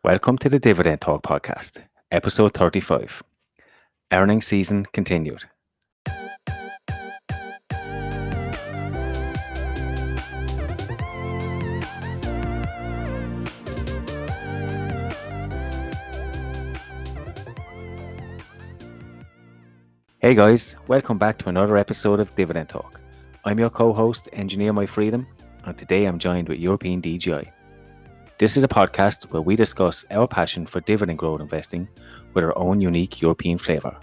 Welcome to the Dividend Talk podcast, episode 35. Earnings season continued. Hey guys, welcome back to another episode of Dividend Talk. I'm your co-host, Engineer My Freedom, and today I'm joined with European DGI. This is a podcast where we discuss our passion for dividend growth investing with our own unique European flavour.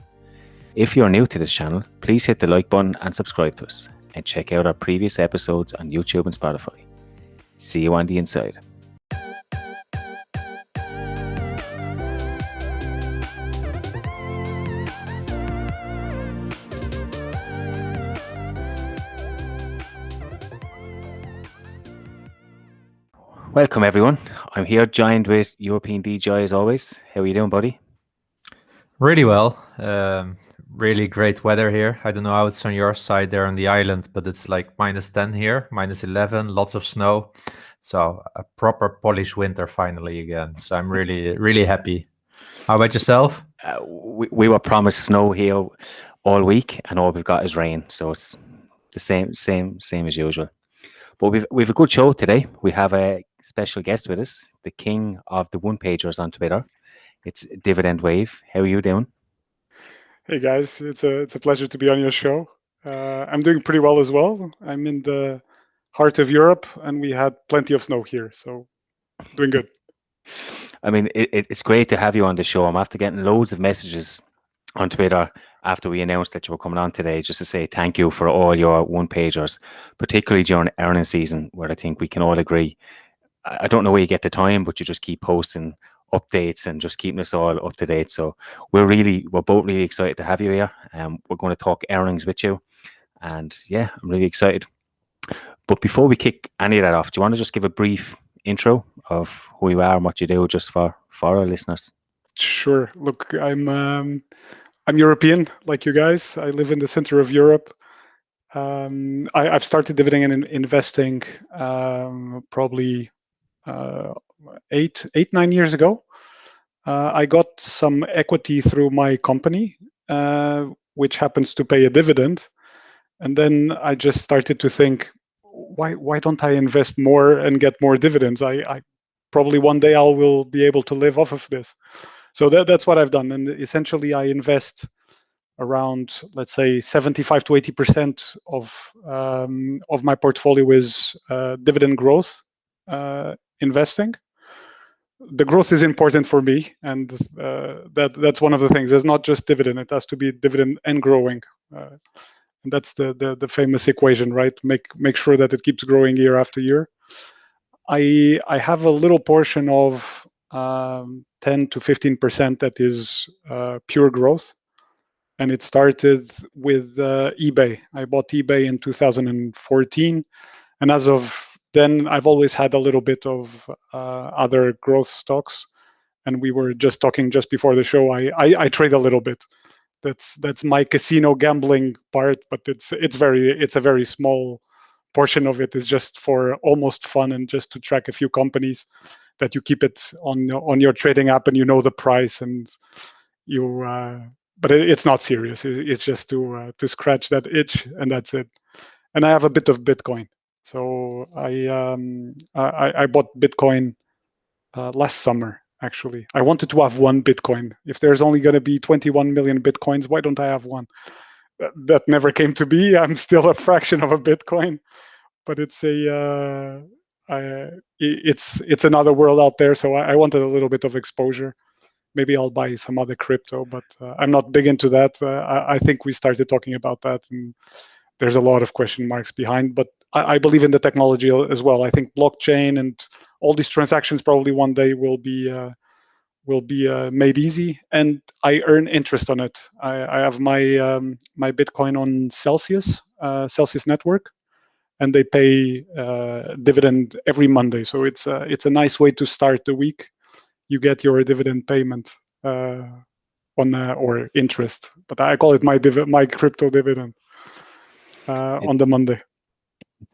If you're new to this channel, please hit the like button and subscribe to us, and check out our previous episodes on YouTube and Spotify. See you on the inside. Welcome everyone. I'm here joined with European DJI as always. How are you doing, buddy? Really well. Really great weather here. I don't know how it's on your side there on the island, but it's like -10 here, -11, lots of snow. So a proper Polish winter finally again. So I'm really happy. How about yourself? We were promised snow here all week, and all we've got is rain. So it's the same as usual. But we've a good show today. We have a special guest with us, the king of the one-pagers on Twitter. It's Dividend Wave. How are you doing? Hey guys, it's a pleasure to be on your show. I'm doing pretty well as well. I'm in the heart of Europe, and we had plenty of snow here, so doing good. I mean, it's great to have you on the show. I'm after getting loads of messages on Twitter after we announced that you were coming on today, just to say thank you for all your one-pagers, particularly during earnings season, where I think we can all agree. I don't know where you get the time, but you just keep posting updates and just keeping us all up to date. So we're both really excited to have you here. We're going to talk earnings with you, and yeah, I'm really excited. But before we kick any of that off, do you want to just give a brief intro of who you are and what you do, just for our listeners? Sure. Look, I'm European, like you guys. I live in the center of Europe. I've started dividend investing probably 9 years ago. I got some equity through my company, which happens to pay a dividend. And then I just started to think, why don't I invest more and get more dividends? I probably one day I will be able to live off of this. So that's what I've done. And essentially I invest around, let's say, 75 to 80% of my portfolio is dividend growth investing. The growth is important for me, and that's one of the things. It's not just dividend; it has to be dividend and growing, and that's the famous equation, right? Make sure that it keeps growing year after year. I have a little portion of 10 to 15% that is pure growth, and it started with eBay. I bought eBay in 2014, and as of then I've always had a little bit of other growth stocks, and we were just talking just before the show. I trade a little bit. That's my casino gambling part, but it's a very small portion of it. Is just for almost fun and just to track a few companies that you keep it on your trading app, and you know the price, and you. But it's not serious. It's just to scratch that itch, and that's it. And I have a bit of Bitcoin. So I bought Bitcoin last summer, actually. I wanted to have one Bitcoin. If there's only going to be 21 million Bitcoins, why don't I have one? That never came to be. I'm still a fraction of a Bitcoin, but it's another world out there. So I wanted a little bit of exposure. Maybe I'll buy some other crypto, but I'm not big into that. I think we started talking about that, and there's a lot of question marks behind, but I believe in the technology as well. I think blockchain and all these transactions probably one day will be made easy, and I earn interest on it. I have my Bitcoin on Celsius network, and they pay dividend every Monday. So it's a nice way to start the week. You get your dividend payment or interest, but I call it my crypto dividend on the Monday.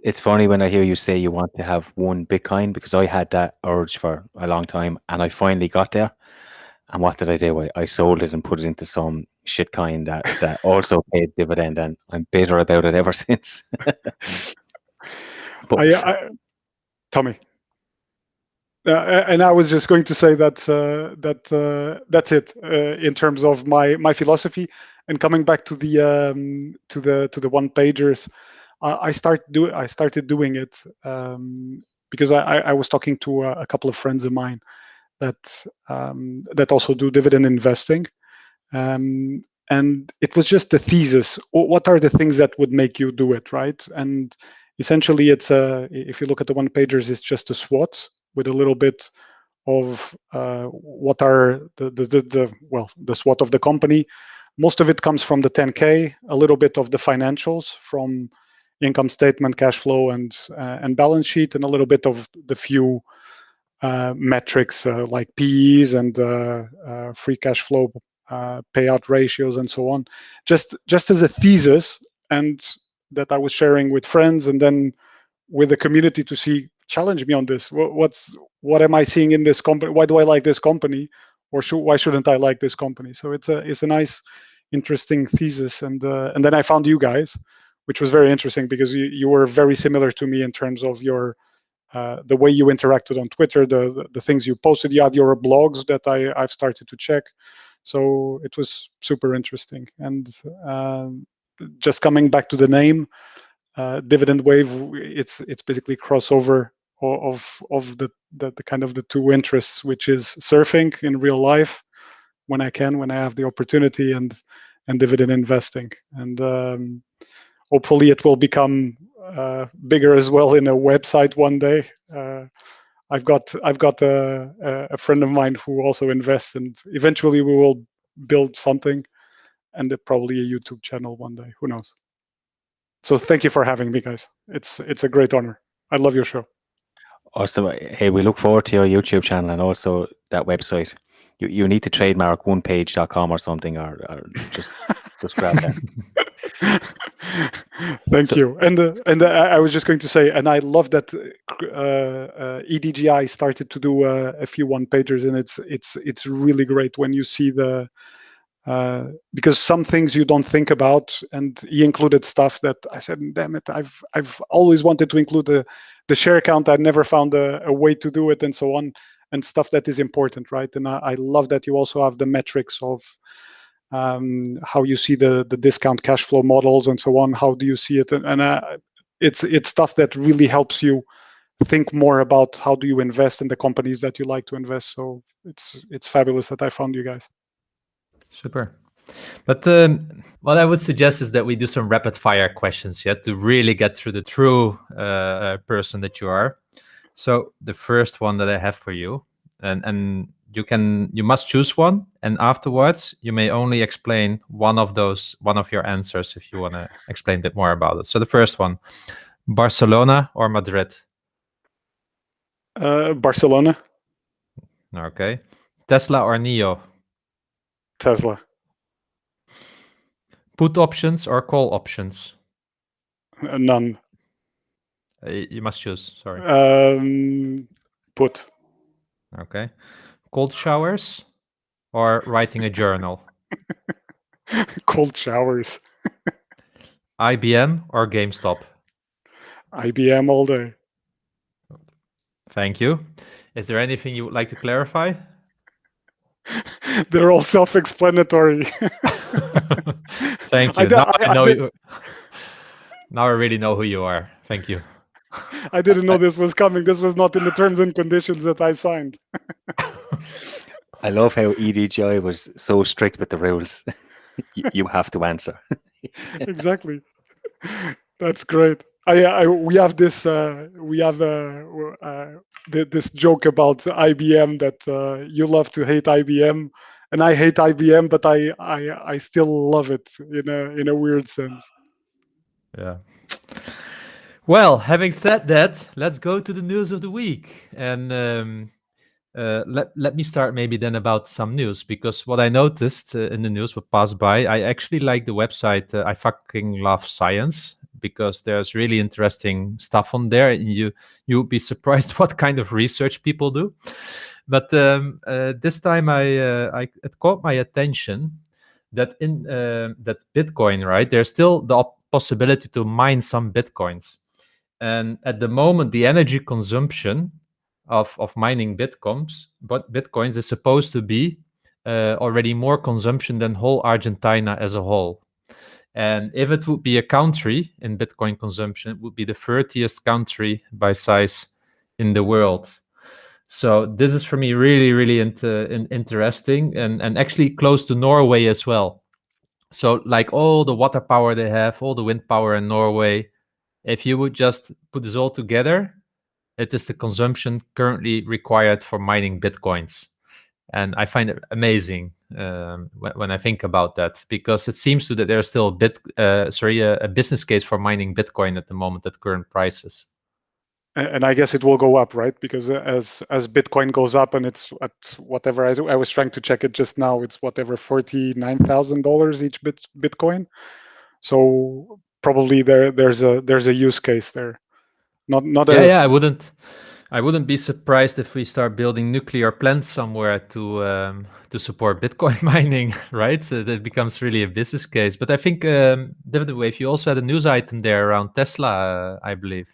It's funny when I hear you say you want to have one Bitcoin, because I had that urge for a long time and I finally got there. And what did I do? I sold it and put it into some shitcoin that also paid dividend, and I'm bitter about it ever since. But Tommy. And I was just going to say that that's it in terms of my philosophy. And coming back to the one pagers, I started doing it because I was talking to a couple of friends of mine that also do dividend investing, and it was just the thesis. What are the things that would make you do it, right? And essentially, if you look at the one pagers, it's just a SWOT with a little bit of what are the SWOT of the company. Most of it comes from the 10K, a little bit of the financials from income statement, cash flow, and balance sheet, and a little bit of the few metrics like PEs and free cash flow payout ratios and so on. Just as a thesis, and that I was sharing with friends, and then with the community to see, challenge me on this. What am I seeing in this company? Why do I like this company, or why shouldn't I like this company? So it's a nice, interesting thesis, and then I found you guys, which was very interesting because you were very similar to me in terms of your the way you interacted on Twitter, the things you posted. You had your blogs that I've started to check, so it was super interesting. And just coming back to the name, Dividend Wave, it's basically crossover of the kind of the two interests, which is surfing in real life when I have the opportunity, and dividend investing. And hopefully it will become bigger as well in a website one day. I've got a friend of mine who also invests, and eventually we will build something, and probably a YouTube channel one day. Who knows? So thank you for having me, guys. It's a great honor. I love your show. Awesome. Hey, we look forward to your YouTube channel and also that website. You need to trademark onepage.com or something, or just grab that. Thank you. And I was just going to say, and I love that EDGI started to do a few one pagers, and it's really great when you see the because some things you don't think about, and he included stuff that I said, damn it, I've always wanted to include the share count. I never found a way to do it, and so on, and stuff that is important, right? And I love that you also have the metrics of how you see the discount cash flow models and so on. How do you see it? And it's stuff that really helps you think more about how do you invest in the companies that you like to invest. So it's fabulous that I found you guys. Super. But what I would suggest is that we do some rapid fire questions yet to really get through the true person that you are. So the first one that I have for you, and you must choose one, and afterwards you may only explain one of your answers if you want to explain a bit more about it. So the first one, Barcelona or Madrid? Barcelona. Okay. Tesla or NIO? Tesla. Put options or call options? None. You must choose. Sorry. Put. Okay. Cold showers or writing a journal? Cold showers. IBM or GameStop? IBM all day. Thank you. Is there anything you would like to clarify? They're all self-explanatory. Thank you. Now I really know who you are. Thank you. I didn't know this was coming. This was not in the terms and conditions that I signed. I love how EDGI was so strict with the rules. You have to answer. Exactly. That's great. We have this this joke about IBM that you love to hate IBM, and I hate IBM, but I still love it in a weird sense. Yeah. Well, having said that, let's go to the news of the week, and let me start maybe then about some news, because what I noticed in the news, what passed by, I actually like the website I fucking love science, because there's really interesting stuff on there. You would be surprised what kind of research people do. But this time it caught my attention that in that Bitcoin, right, there's still the possibility to mine some Bitcoins. And at the moment, the energy consumption of mining Bitcoins is supposed to be already more consumption than whole Argentina as a whole. And if it would be a country in Bitcoin consumption, it would be the 30th country by size in the world. So this is for me really, really interesting and actually close to Norway as well. So like all the water power they have, all the wind power in Norway, if you would just put this all together, it is the consumption currently required for mining Bitcoins. And I find it amazing when I think about that, because it seems that there's still a business case for mining Bitcoin at the moment at current prices. And I guess it will go up, right? Because as Bitcoin goes up, and it's at whatever I was trying to check it just now, it's whatever $49,000 each Bitcoin. So probably there's a use case there. I wouldn't be surprised if we start building nuclear plants somewhere to support Bitcoin mining, right? That becomes really a business case. But I think Dividend Wave, you also had a news item there around Tesla, I believe.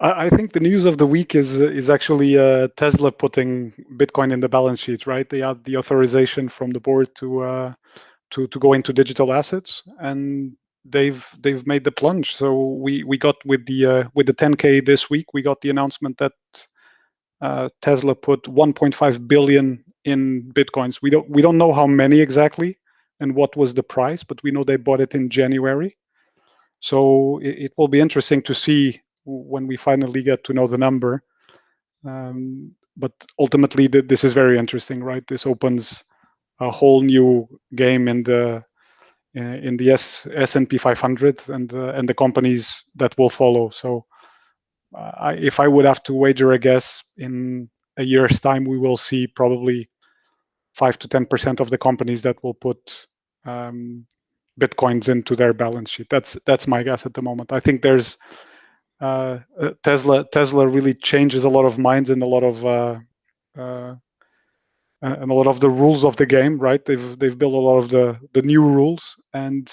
I think the news of the week is actually Tesla putting Bitcoin in the balance sheet, right? They had the authorization from the board to go into digital assets, and they've made the plunge. So we got with the 10K this week, we got the announcement that Tesla put 1.5 billion in Bitcoins. We don't know how many exactly and what was the price, but we know they bought it in January. So it will be interesting to see when we finally get to know the number. But ultimately, this is very interesting, right? This opens a whole new game in the S&P 500 and the companies that will follow. So if I would have to wager a guess, in a year's time, we will see probably 5 to 10% of the companies that will put Bitcoins into their balance sheet. That's my guess at the moment. I think there's Tesla really changes a lot of minds and a lot of the rules of the game, right? They've built a lot of the new rules, and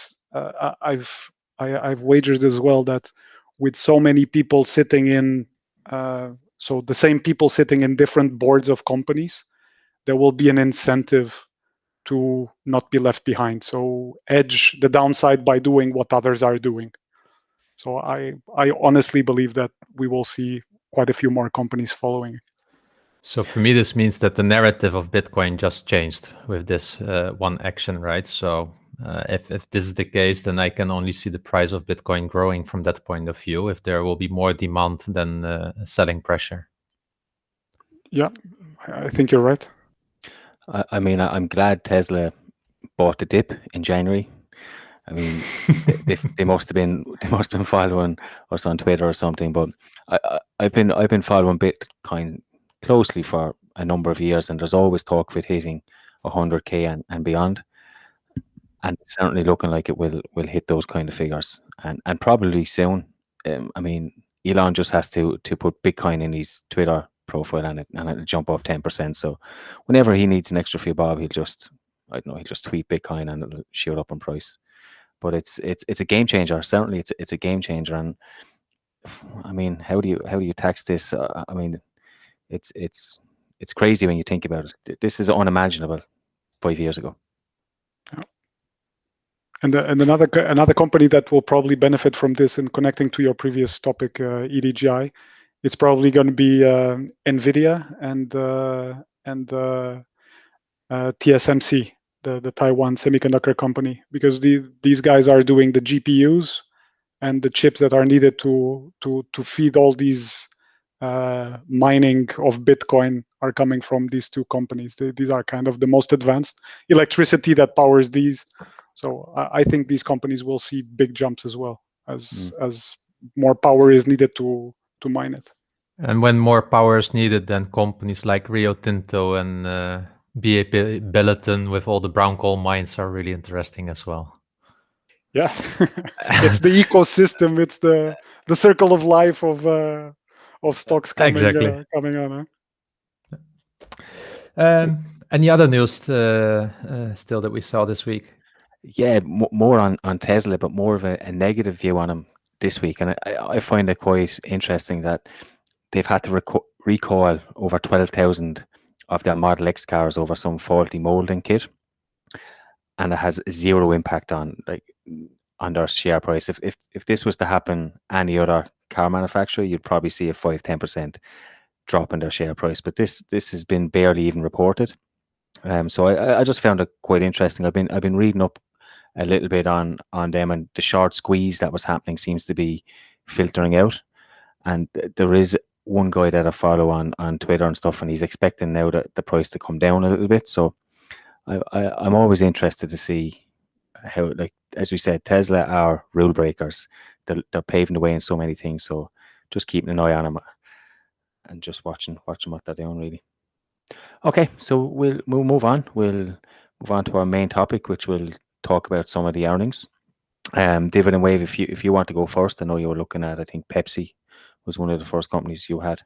I've wagered as well that with so many people sitting in, so the same people sitting in different boards of companies, there will be an incentive to not be left behind. So edge the downside by doing what others are doing. So I honestly believe that we will see quite a few more companies following. So for me, this means that the narrative of Bitcoin just changed with this one action, right? So if this is the case, then I can only see the price of Bitcoin growing from that point of view, if there will be more demand than selling pressure. Yeah, I think you're right. I mean, I'm glad Tesla bought the dip in January. I mean, they must have been following us on Twitter or something. But I've been following Bitcoin closely for a number of years, and there's always talk of it hitting 100K and beyond. And it's certainly looking like it will hit those kind of figures, and probably soon. I mean, Elon just has to put Bitcoin in his Twitter profile, and it'll jump up 10%. So whenever he needs an extra few bob, he'll just tweet Bitcoin and it'll shoot up in price. But it's a game changer. Certainly, it's a game changer. And I mean, how do you tax this? I mean, it's crazy when you think about it. This is unimaginable 5 years ago. Yeah. And another company that will probably benefit from this, and connecting to your previous topic, EDGI, it's probably going to be NVIDIA and TSMC, the Taiwan semiconductor company, because these guys are doing the GPUs and the chips that are needed to feed all these mining of Bitcoin are coming from these two companies. These are kind of the most advanced electricity that powers these. So I think these companies will see big jumps as well as more power is needed to mine it. And when more power is needed, then companies like Rio Tinto and BHP Billiton with all the brown coal mines are really interesting as well. Yeah, it's the ecosystem. It's the circle of life of stocks coming Exactly. coming on. Any other news still that we saw this week? Yeah, more on Tesla, but more of a negative view on them this week. And I find it quite interesting that they've had to recall over 12,000 of their Model X cars over some faulty molding kit, and it has zero impact on their share price. If this was to happen any other car manufacturer, you'd probably see a 5-10% drop in their share price. But this has been barely even reported. So I just found it quite interesting. I've been reading up a little bit on them, and the short squeeze that was happening seems to be filtering out. And there is one guy that I follow on Twitter and stuff, and he's expecting now that the price to come down a little bit. So I'm always interested to see how, like as we said, Tesla are rule breakers. They're paving the way in so many things. So just keeping an eye on them and just watching what they're doing, really. Okay, so we'll move on. We'll move on to our main topic, which will talk about some of the earnings. Dividend Wave, if you want to go first, I know you were looking at, I think Pepsi was one of the first companies you had.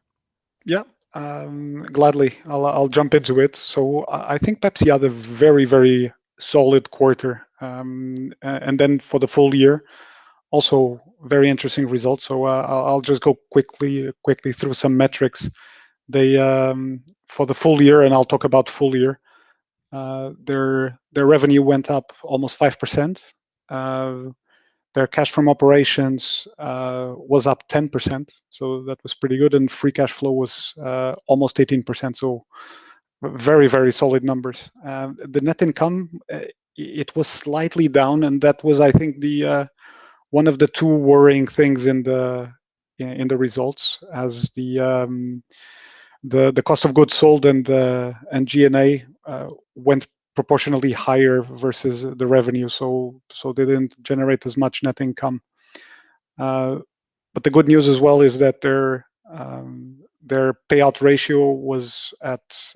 Yeah, gladly. I'll jump into it. So I think Pepsi had a very, very solid quarter, and then for the full year, also very interesting results. So I'll just go quickly through some metrics. They for the full year, and I'll talk about full year. Their revenue went up almost 5%. Their cash from operations was up 10%, so that was pretty good, and free cash flow was almost 18%. So very, very solid numbers. The net income, it was slightly down, and that was, I think, the one of the two worrying things in the results, as the cost of goods sold and G&A went proportionally higher versus the revenue, so they didn't generate as much net income. But the good news as well is that their payout ratio was at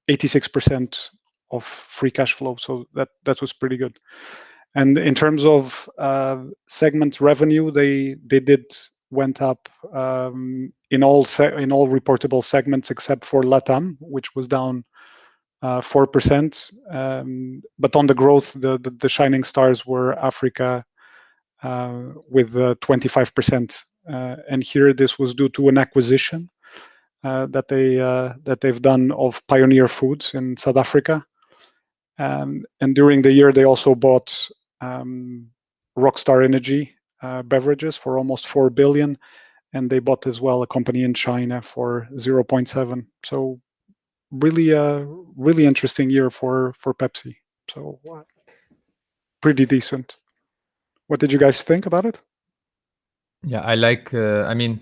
86% of free cash flow, so that was pretty good. And in terms of segment revenue, they went up in all reportable segments except for LATAM, which was down 4%. But on the growth, the shining stars were Africa with 25%. And here, this was due to an acquisition that they've done of Pioneer Foods in South Africa. And during the year, they also bought Rockstar Energy beverages for almost 4 billion, and they bought as well a company in China for 0.7. So really interesting year for Pepsi. So pretty decent. What did you guys think about it? Yeah, I like. I mean,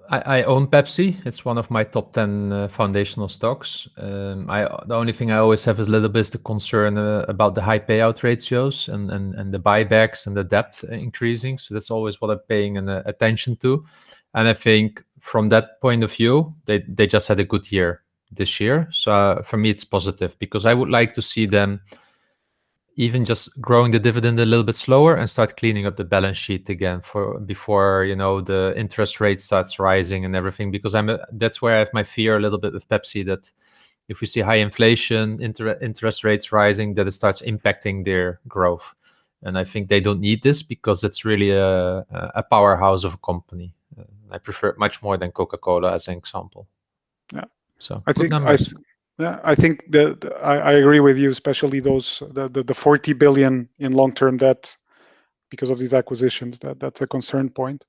I own Pepsi. It's one of my top 10 foundational stocks. The only thing I always have is a little bit the concern about the high payout ratios and the buybacks and the debt increasing. So that's always what I'm paying attention to. And I think from that point of view, they just had a good year this year. So for me, it's positive, because I would like to see them even just growing the dividend a little bit slower and start cleaning up the balance sheet again before the interest rate starts rising and everything. Because that's where I have my fear a little bit with Pepsi, that if we see high inflation, interest rates rising, that it starts impacting their growth. And I think they don't need this, because it's really a powerhouse of a company. I prefer it much more than Coca-Cola as an example. Yeah. So I think I agree with you, especially the 40 billion in long-term debt because of these acquisitions. That's a concern point.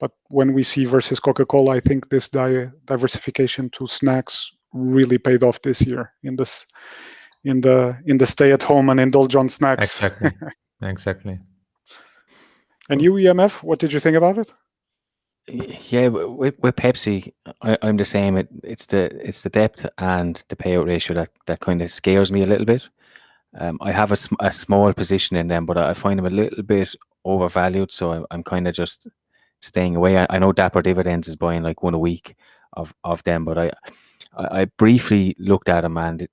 But when we see versus Coca-Cola, I think this diversification to snacks really paid off this year in the stay-at-home and indulge on snacks. Exactly. And you, EMF, what did you think about it? Yeah, with Pepsi, I'm the same. It's the depth and the payout ratio that kind of scares me a little bit. I have a small position in them, but I find them a little bit overvalued. So I'm kind of just staying away. I know Dapper Dividends is buying like one a week of them, but I briefly looked at them, and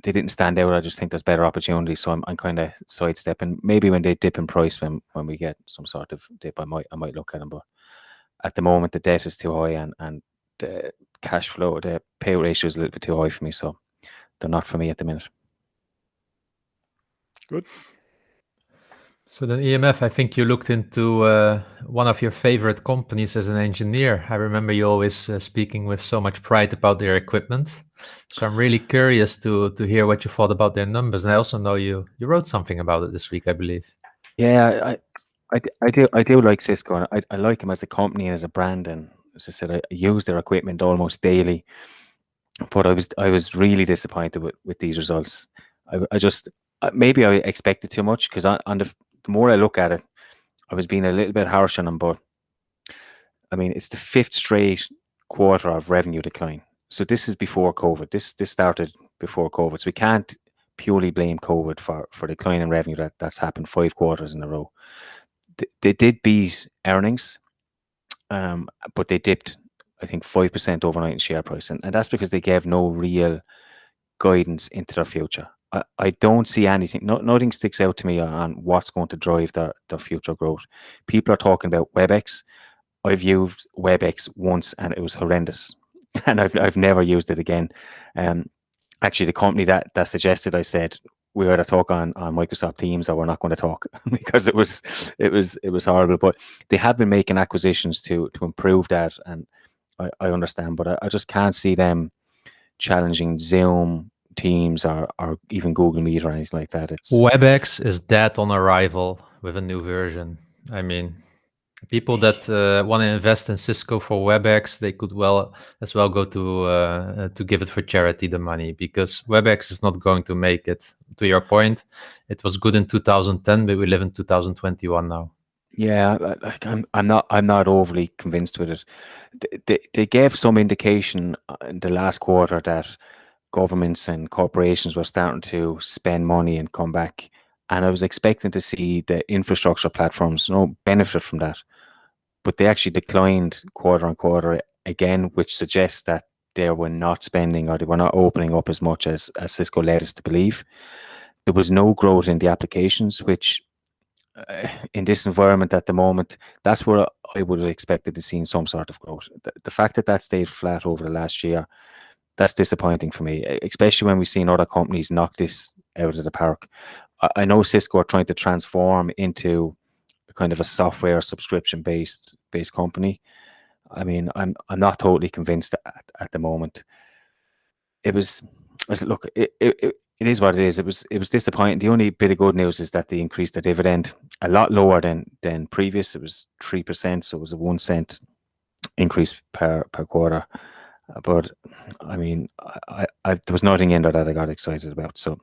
they didn't stand out. I just think there's better opportunities, so I'm kind of sidestepping. Maybe when they dip in price, when we get some sort of dip, I might look at them. But at the moment, the debt is too high, and the cash flow, the payout ratio is a little bit too high for me. So they're not for me at the minute. Good. So then EMF, I think you looked into one of your favorite companies as an engineer. I remember you always speaking with so much pride about their equipment. So I'm really curious to hear what you thought about their numbers. And I also know you wrote something about it this week, I believe. Yeah, I do like Cisco, and I like them as a company and as a brand. And as I said, I use their equipment almost daily. But I was really disappointed with these results. I just maybe I expected too much, because on the more I look at it, I was being a little bit harsh on them. But I mean, it's the 5th straight quarter of revenue decline. So this is before COVID. This started before COVID. So we can't purely blame COVID for decline in revenue that's happened 5 quarters in a row. They did beat earnings, but they dipped, I think, 5% overnight in share price, and that's because they gave no real guidance into their future. I don't see anything. Nothing sticks out to me on what's going to drive their future growth. People are talking about WebEx. I've used WebEx once and it was horrendous, and I've never used it again. Actually, the company that suggested, I said, we either talk on Microsoft Teams or we're not going to talk, because it was horrible. But they have been making acquisitions to improve that, and I understand, but I just can't see them challenging Zoom, Teams, or even Google Meet or anything like that. It's WebEx is dead on arrival with a new version. I mean, people that want to invest in Cisco for WebEx, they could as well go to give it for charity, the money, because WebEx is not going to make it. To your point, it was good in 2010, but we live in 2021 now. Yeah, I'm not overly convinced with it. They gave some indication in the last quarter that governments and corporations were starting to spend money and come back, and I was expecting to see the infrastructure platforms benefit from that, but they actually declined quarter on quarter again, which suggests that they were not spending, or they were not opening up as much as Cisco led us to believe. There was no growth in the applications, which in this environment at the moment, that's where I would have expected to see some sort of growth. The fact that stayed flat over the last year, that's disappointing for me, especially when we've seen other companies knock this out of the park. I know Cisco are trying to transform into kind of a software subscription based company. I mean, I'm not totally convinced at the moment. It is what it is. It was disappointing. The only bit of good news is that they increased the dividend a lot lower than previous. It was 3%, so it was a 1 cent increase per quarter. But I mean, there was nothing in there that I got excited about. So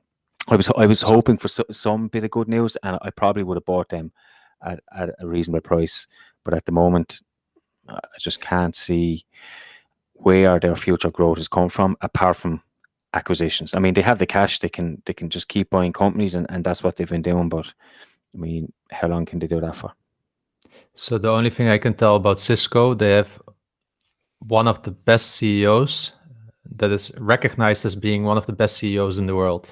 I was hoping for some bit of good news, and I probably would have bought them at a reasonable price. But at the moment, I just can't see where their future growth has come from, apart from acquisitions. I mean, they have the cash; they can just keep buying companies, and that's what they've been doing. But I mean, how long can they do that for? So the only thing I can tell about Cisco, they have one of the best CEOs that is recognized as being one of the best CEOs in the world.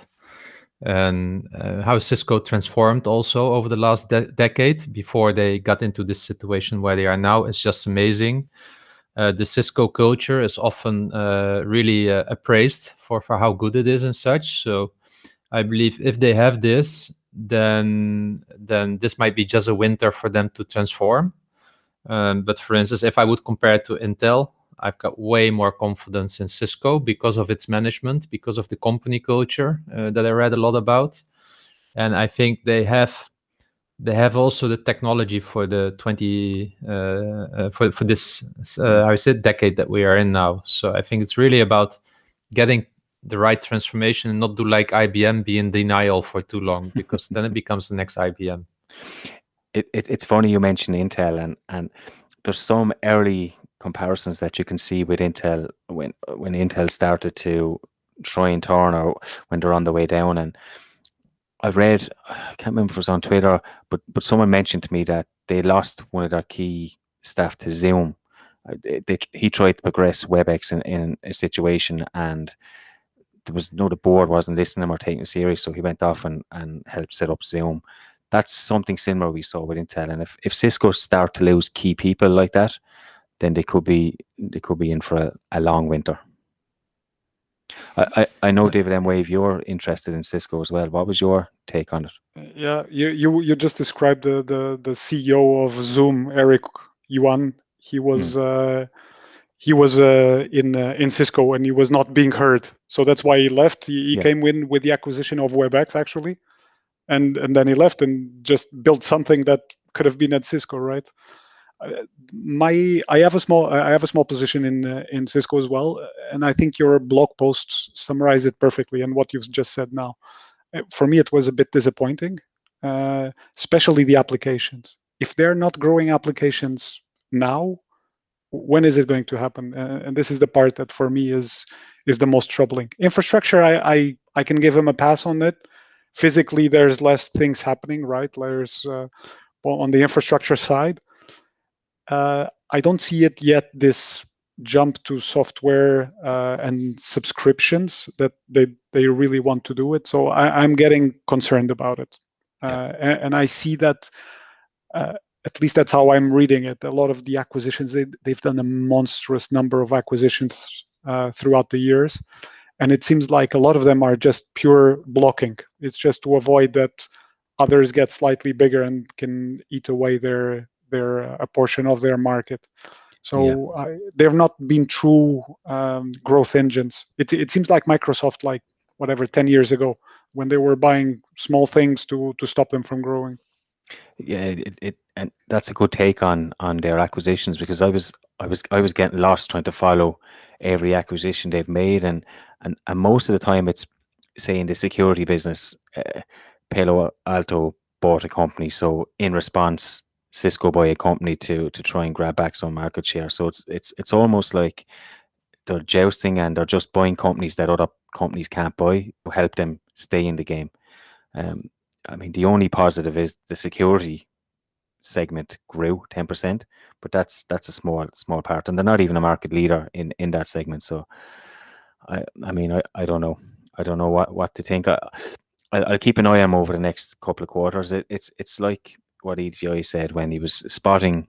And how Cisco transformed also over the last decade before they got into this situation where they are now is just amazing. The Cisco culture is often really appraised for how good it is and such. So I believe if they have this, then this might be just a winter for them to transform. But for instance, if I would compare it to Intel, I've got way more confidence in Cisco because of its management, because of the company culture that I read a lot about. And I think they have also the technology for the for this how I said decade that we are in now. So I think it's really about getting the right transformation and not do like IBM, be in denial for too long, because then it becomes the next IBM. It's funny you mentioned Intel, and there's some early comparisons that you can see with Intel when Intel started to try and turn, or when they're on the way down. And I've read, I can't remember if it was on Twitter, but someone mentioned to me that they lost one of their key staff to Zoom. He tried to progress WebEx in a situation, and the board wasn't listening to him or taking it serious, so he went off and helped set up Zoom. That's something similar we saw with Intel. And if Cisco start to lose key people like that, then they could be in for a long winter. I know, Dividend Wave, you're interested in Cisco as well. What was your take on it? Yeah, you just described the CEO of Zoom, Eric Yuan. He was in Cisco, and he was not being heard. So that's why he left. He came in with the acquisition of WebEx, actually, and then he left and just built something that could have been at Cisco, right? I have a small position in Cisco as well, and I think your blog posts summarize it perfectly. And what you've just said now, for me, it was a bit disappointing, especially the applications. If they're not growing applications now, when is it going to happen? And this is the part that for me is the most troubling. Infrastructure, I can give him a pass on it. Physically, there's less things happening, right? There's on the infrastructure side. I don't see it yet, this jump to software and subscriptions that they really want to do it. So I'm getting concerned about it. And I see that, at least that's how I'm reading it. A lot of the acquisitions, they've done a monstrous number of acquisitions throughout the years. And it seems like a lot of them are just pure blocking. It's just to avoid that others get slightly bigger and can eat away a portion of their market. So they've not been true growth engines. It seems like Microsoft, like 10 years ago, when they were buying small things to stop them from growing. Yeah, and that's a good take on their acquisitions, because I was getting lost trying to follow every acquisition they've made, and most of the time it's, say, in the security business, Palo Alto bought a company, so in response, Cisco buy a company to try and grab back some market share. So it's almost like they're jousting, and they're just buying companies that other companies can't buy to help them stay in the game. I mean, the only positive is the security segment grew 10%, but that's a small part, and they're not even a market leader in that segment. So I mean, I don't know. I don't know what to think. I'll keep an eye on them over the next couple of quarters. It's like what EDI said when he was spotting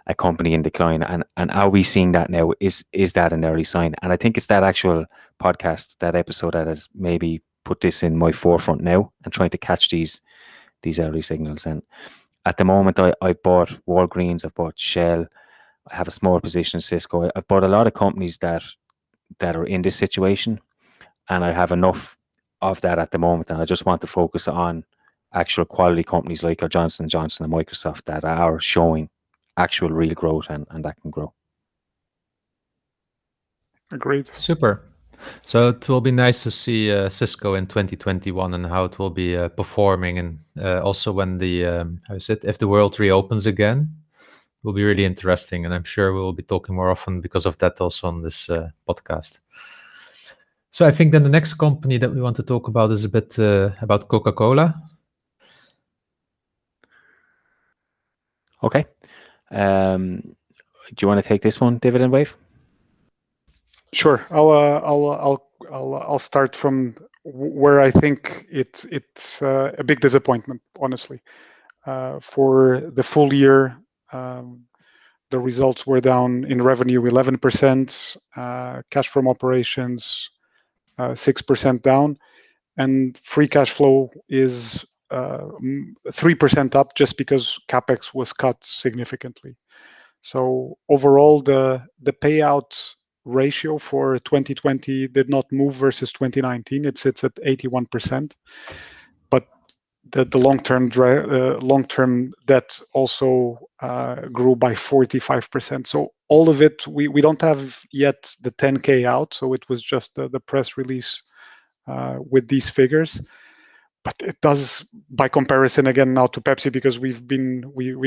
a company in decline, and are we seeing that now? Is that an early sign? And I think it's that actual podcast, that episode, that has maybe put this in my forefront now and trying to catch these early signals. And at the moment, I bought Walgreens, I've bought Shell, I have a small position in Cisco. I've bought a lot of companies that are in this situation, and I have enough of that at the moment, and I just want to focus on actual quality companies like our Johnson & Johnson and Microsoft that are showing actual real growth and that can grow. Agreed. Super. So it will be nice to see Cisco in 2021 and how it will be performing, and also when if the world reopens again, it will be really interesting, and I'm sure we will be talking more often because of that also on this podcast. So I think then the next company that we want to talk about is a bit about Coca-Cola. Okay. Do you want to take this one, Dividend Wave? Sure. I'll start from where I think it's a big disappointment, honestly. For the full year, the results were down in revenue 11%, cash from operations 6% down, and free cash flow is 3% up just because CapEx was cut significantly. So overall, the payout ratio for 2020 did not move versus 2019. It sits at 81%, but the long-term debt also grew by 45%. So all of it, we don't have yet the 10K out, so it was just the press release with these figures. But it does, by comparison, again now to Pepsi, because we've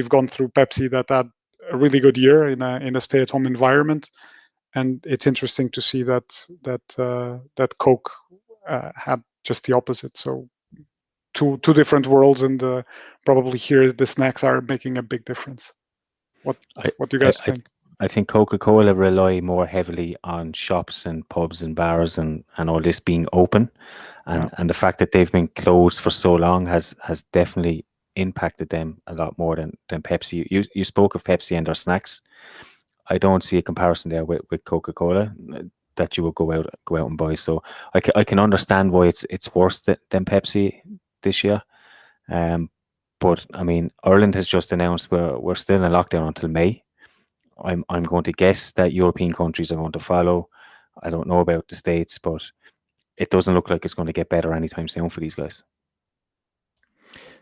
gone through Pepsi that had a really good year in a stay-at-home environment, and it's interesting to see that Coke had just the opposite. So two different worlds, and probably here the snacks are making a big difference. What do you guys think? I think Coca-Cola rely more heavily on shops and pubs and bars and all this being open, and the fact that they've been closed for so long has definitely impacted them a lot more than Pepsi. You spoke of Pepsi and their snacks. I don't see a comparison there with Coca-Cola that you would go out and buy. So I can understand why it's worse than Pepsi this year. But I mean, Ireland has just announced we're still in lockdown until May. I'm going to guess that European countries are going to follow. I don't know about the States, but it doesn't look like it's going to get better anytime soon for these guys.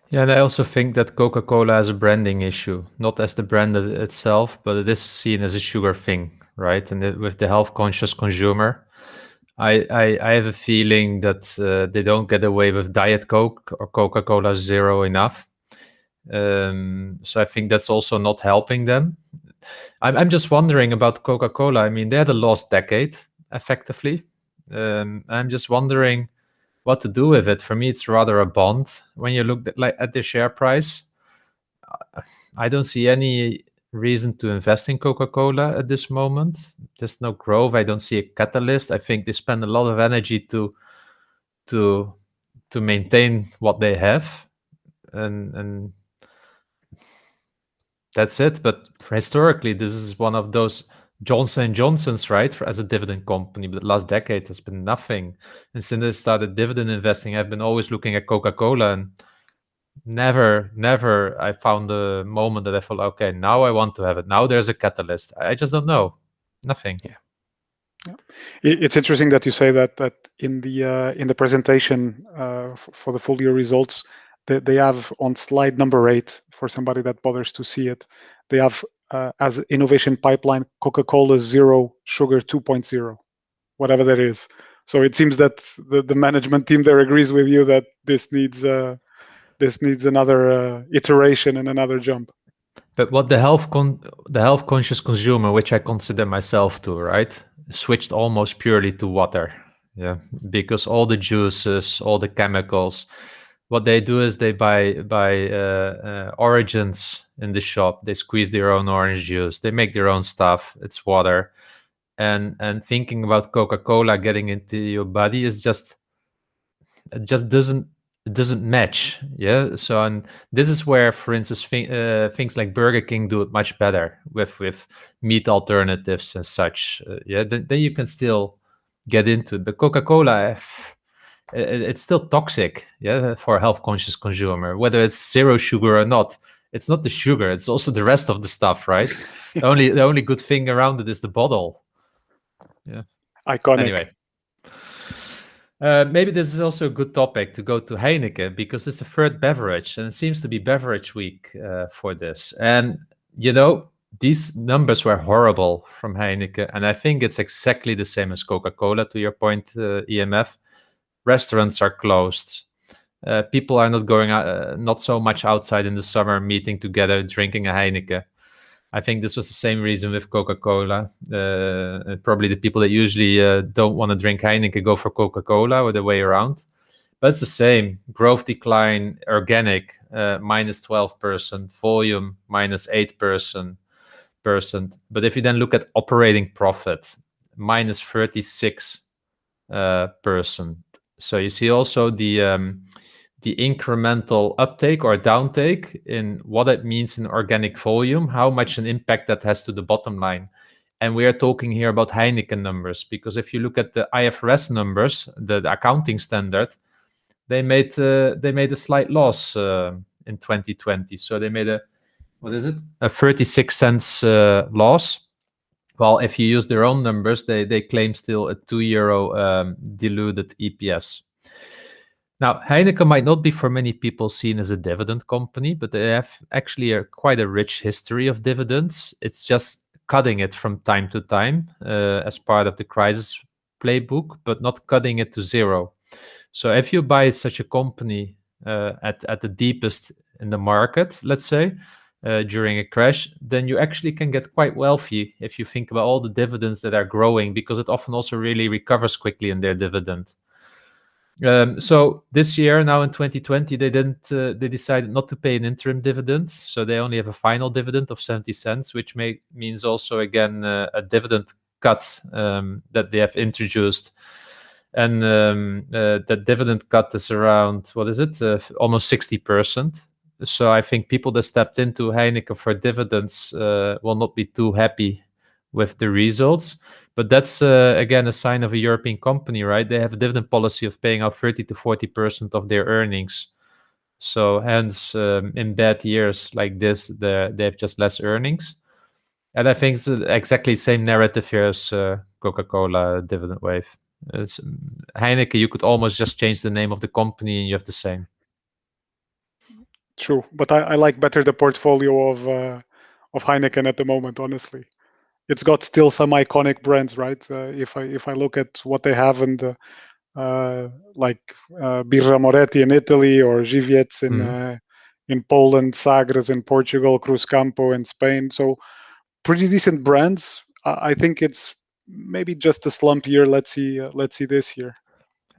Yeah, and I also think that Coca-Cola has a branding issue, not as the brand itself, but it is seen as a sugar thing, right? And with the health-conscious consumer, I have a feeling that they don't get away with Diet Coke or Coca-Cola Zero enough. So I think that's also not helping them. I'm just wondering about Coca-Cola. I mean, they had a lost decade, effectively. I'm just wondering what to do with it. For me, it's rather a bond. When you look at the share price, I don't see any reason to invest in Coca-Cola at this moment. There's no growth. I don't see a catalyst. I think they spend a lot of energy to maintain what they have, and that's it. But historically, this is one of those Johnson & Johnson's, right, as a dividend company. But the last decade has been nothing. And since I started dividend investing, I've been always looking at Coca-Cola, and never I found a moment that I thought, okay, now I want to have it. Now there's a catalyst. I just don't know. Nothing. Yeah. It's interesting that you say that in the presentation for the full year results, they have on slide number 8, for somebody that bothers to see it, they have as innovation pipeline Coca-Cola Zero Sugar 2.0, whatever that is. So it seems that the management team there agrees with you that this needs another iteration and another jump. But what the health conscious consumer, which I consider myself to, right, switched almost purely to water. Yeah, because all the juices, all the chemicals, what they do is they buy origins in the shop. They squeeze their own orange juice. They make their own stuff. It's water, and thinking about Coca-Cola getting into your body is just doesn't match. Yeah. So, and this is where, for instance, things like Burger King do it much better with meat alternatives and such. Yeah. Then you can still get into it. But Coca-Cola, it's still toxic. Yeah, for a health conscious consumer, whether it's zero sugar or not. It's not the sugar. It's also the rest of the stuff, right? the only good thing around it is the bottle. Yeah. Iconic. Anyway. Maybe this is also a good topic to go to Heineken, because it's the third beverage, and it seems to be beverage week for this. And, you know, these numbers were horrible from Heineken, and I think it's exactly the same as Coca-Cola, to your point, EMF. Restaurants are closed. People are not going out, not so much outside in the summer, meeting together, drinking a Heineken. I think this was the same reason with Coca-Cola. Probably the people that usually don't want to drink Heineken go for Coca-Cola, or the way around. But it's the same. Growth decline, organic, minus 12%, volume, minus 8%. But if you then look at operating profit, minus 36%. So you see also the incremental uptake or downtake in what it means in organic volume, how much an impact that has to the bottom line. And we are talking here about Heineken numbers, because if you look at the IFRS numbers, the accounting standard, they made a slight loss in 2020. So they made a 36 cents loss. Well, if you use their own numbers, they claim still a €2 diluted EPS. Now, Heineken might not be for many people seen as a dividend company, but they have actually quite a rich history of dividends. It's just cutting it from time to time as part of the crisis playbook, but not cutting it to zero. So if you buy such a company at the deepest in the market, let's say, during a crash, then you actually can get quite wealthy if you think about all the dividends that are growing, because it often also really recovers quickly in their dividend. So this year, now in 2020, they decided not to pay an interim dividend. So they only have a final dividend of 70 cents, which means also, again, a dividend cut that they have introduced. And that dividend cut is around, what is it? Almost 60%. So I think people that stepped into Heineken for dividends will not be too happy with the results. But that's, again, a sign of a European company, right? They have a dividend policy of paying out 30 to 40% of their earnings. So hence, in bad years like this, they have just less earnings. And I think it's exactly the same narrative here as Coca-Cola Dividend Wave. Heineken, you could almost just change the name of the company and you have the same. True, but I like better the portfolio of Heineken at the moment. Honestly, it's got still some iconic brands, right? If I look at what they have in the like Birra Moretti in Italy or Żywiec in Poland, Sagres in Portugal, Cruzcampo in Spain. So pretty decent brands. I think it's maybe just a slump year. Let's see this year.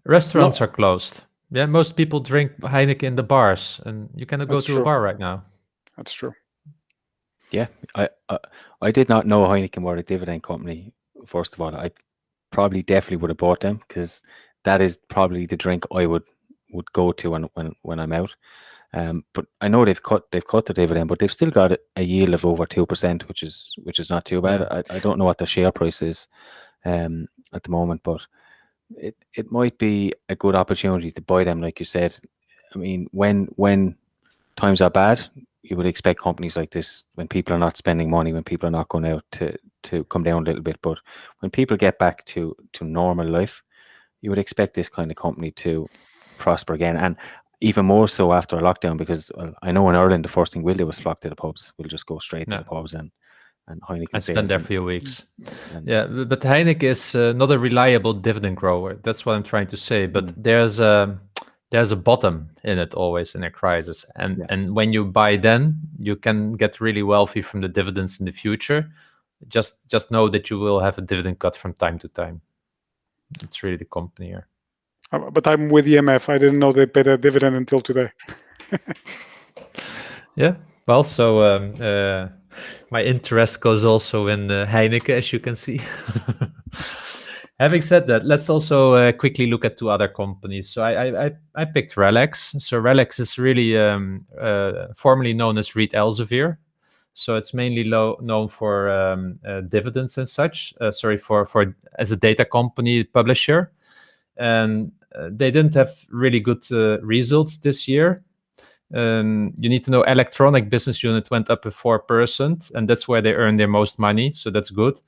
Restaurants are closed. Yeah, most people drink Heineken in the bars, and you cannot go to a bar right now. That's true. Yeah, I did not know Heineken were a dividend company. First of all, I probably definitely would have bought them because that is probably the drink I would go to when I'm out. But I know they've cut the dividend, but they've still got a yield of over 2%, which is not too bad. Yeah. I don't know what the share price is at the moment, but it might be a good opportunity to buy them, like you said. I mean, when times are bad, you would expect companies like this, when people are not spending money, when people are not going out, to come down a little bit. But when people get back to normal life, you would expect this kind of company to prosper again, and even more so after a lockdown, because I know in Ireland the first thing we'll do is flock to the pubs. We'll just go straight to the pubs and Heineken and spend there for a few weeks. Yeah, but Heineken is not a reliable dividend grower. That's what I'm trying to say. But there's a bottom in it always in a crisis, and when you buy, then you can get really wealthy from the dividends in the future. Just know that you will have a dividend cut from time to time. It's really the company here. But I'm with EMF. I didn't know they paid a dividend until today. Yeah, well, so my interest goes also in Heineken, as you can see. Having said that, let's also quickly look at two other companies. So I picked RelX. So RelX is really formerly known as Reed Elsevier. So it's mainly known for dividends and such. For as a data company publisher, and they didn't have really good results this year. You need to know electronic business unit went up with 4%, and that's where they earn their most money. So that's good.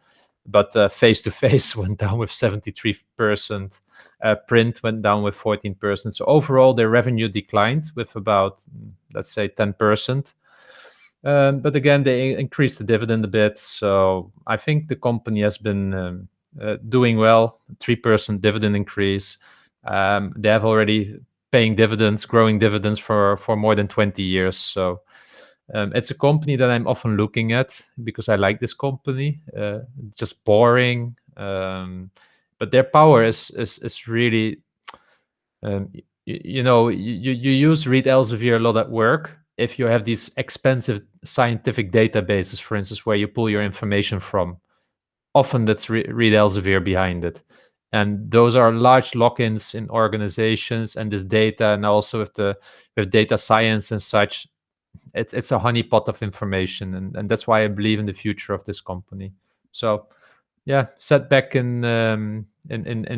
But face-to-face went down with 73%. Print went down with 14%. So overall, their revenue declined with about, let's say, 10%. But again, they increased the dividend a bit. So I think the company has been doing well. 3% dividend increase. They have already paying dividends, growing dividends for more than 20 years. So it's a company that I'm often looking at because I like this company. Just boring, but their power is really, you use Reed Elsevier a lot at work. If you have these expensive scientific databases, for instance, where you pull your information from, often that's Reed Elsevier behind it. And those are large lock-ins in organizations, and this data, and also with data science and such, it's a honeypot of information, and that's why I believe in the future of this company. So, yeah, setback in the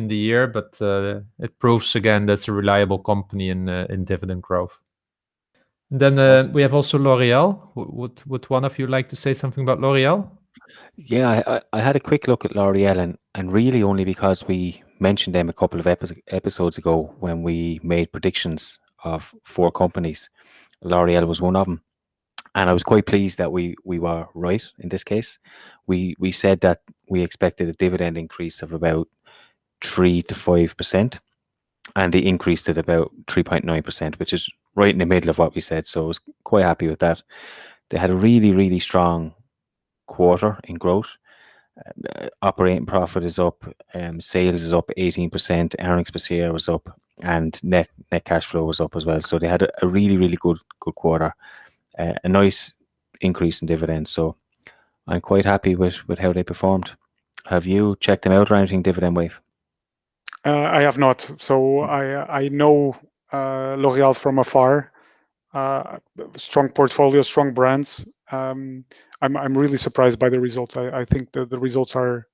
year, but it proves again that's a reliable company in dividend growth. And then we have also L'Oreal. Would one of you like to say something about L'Oreal? Yeah, I had a quick look at L'Oreal, and really only because we mentioned them a couple of episodes ago when we made predictions of 4 companies. L'Oreal was one of them, and I was quite pleased that we were right in this case. We said that we expected a dividend increase of about 3 to 5%, and they increased it about 3.9%, which is right in the middle of what we said. So I was quite happy with that. They had a really, really strong quarter in growth. Operating profit is up, sales is up 18%, earnings per share was up and net cash flow was up as well. So they had a really, really good quarter, a nice increase in dividends. So I'm quite happy with how they performed. Have you checked them out or anything, Dividend Wave? I have not. So I know L'Oreal from afar. Strong portfolio, strong brands. I'm really surprised by the results. I think the results are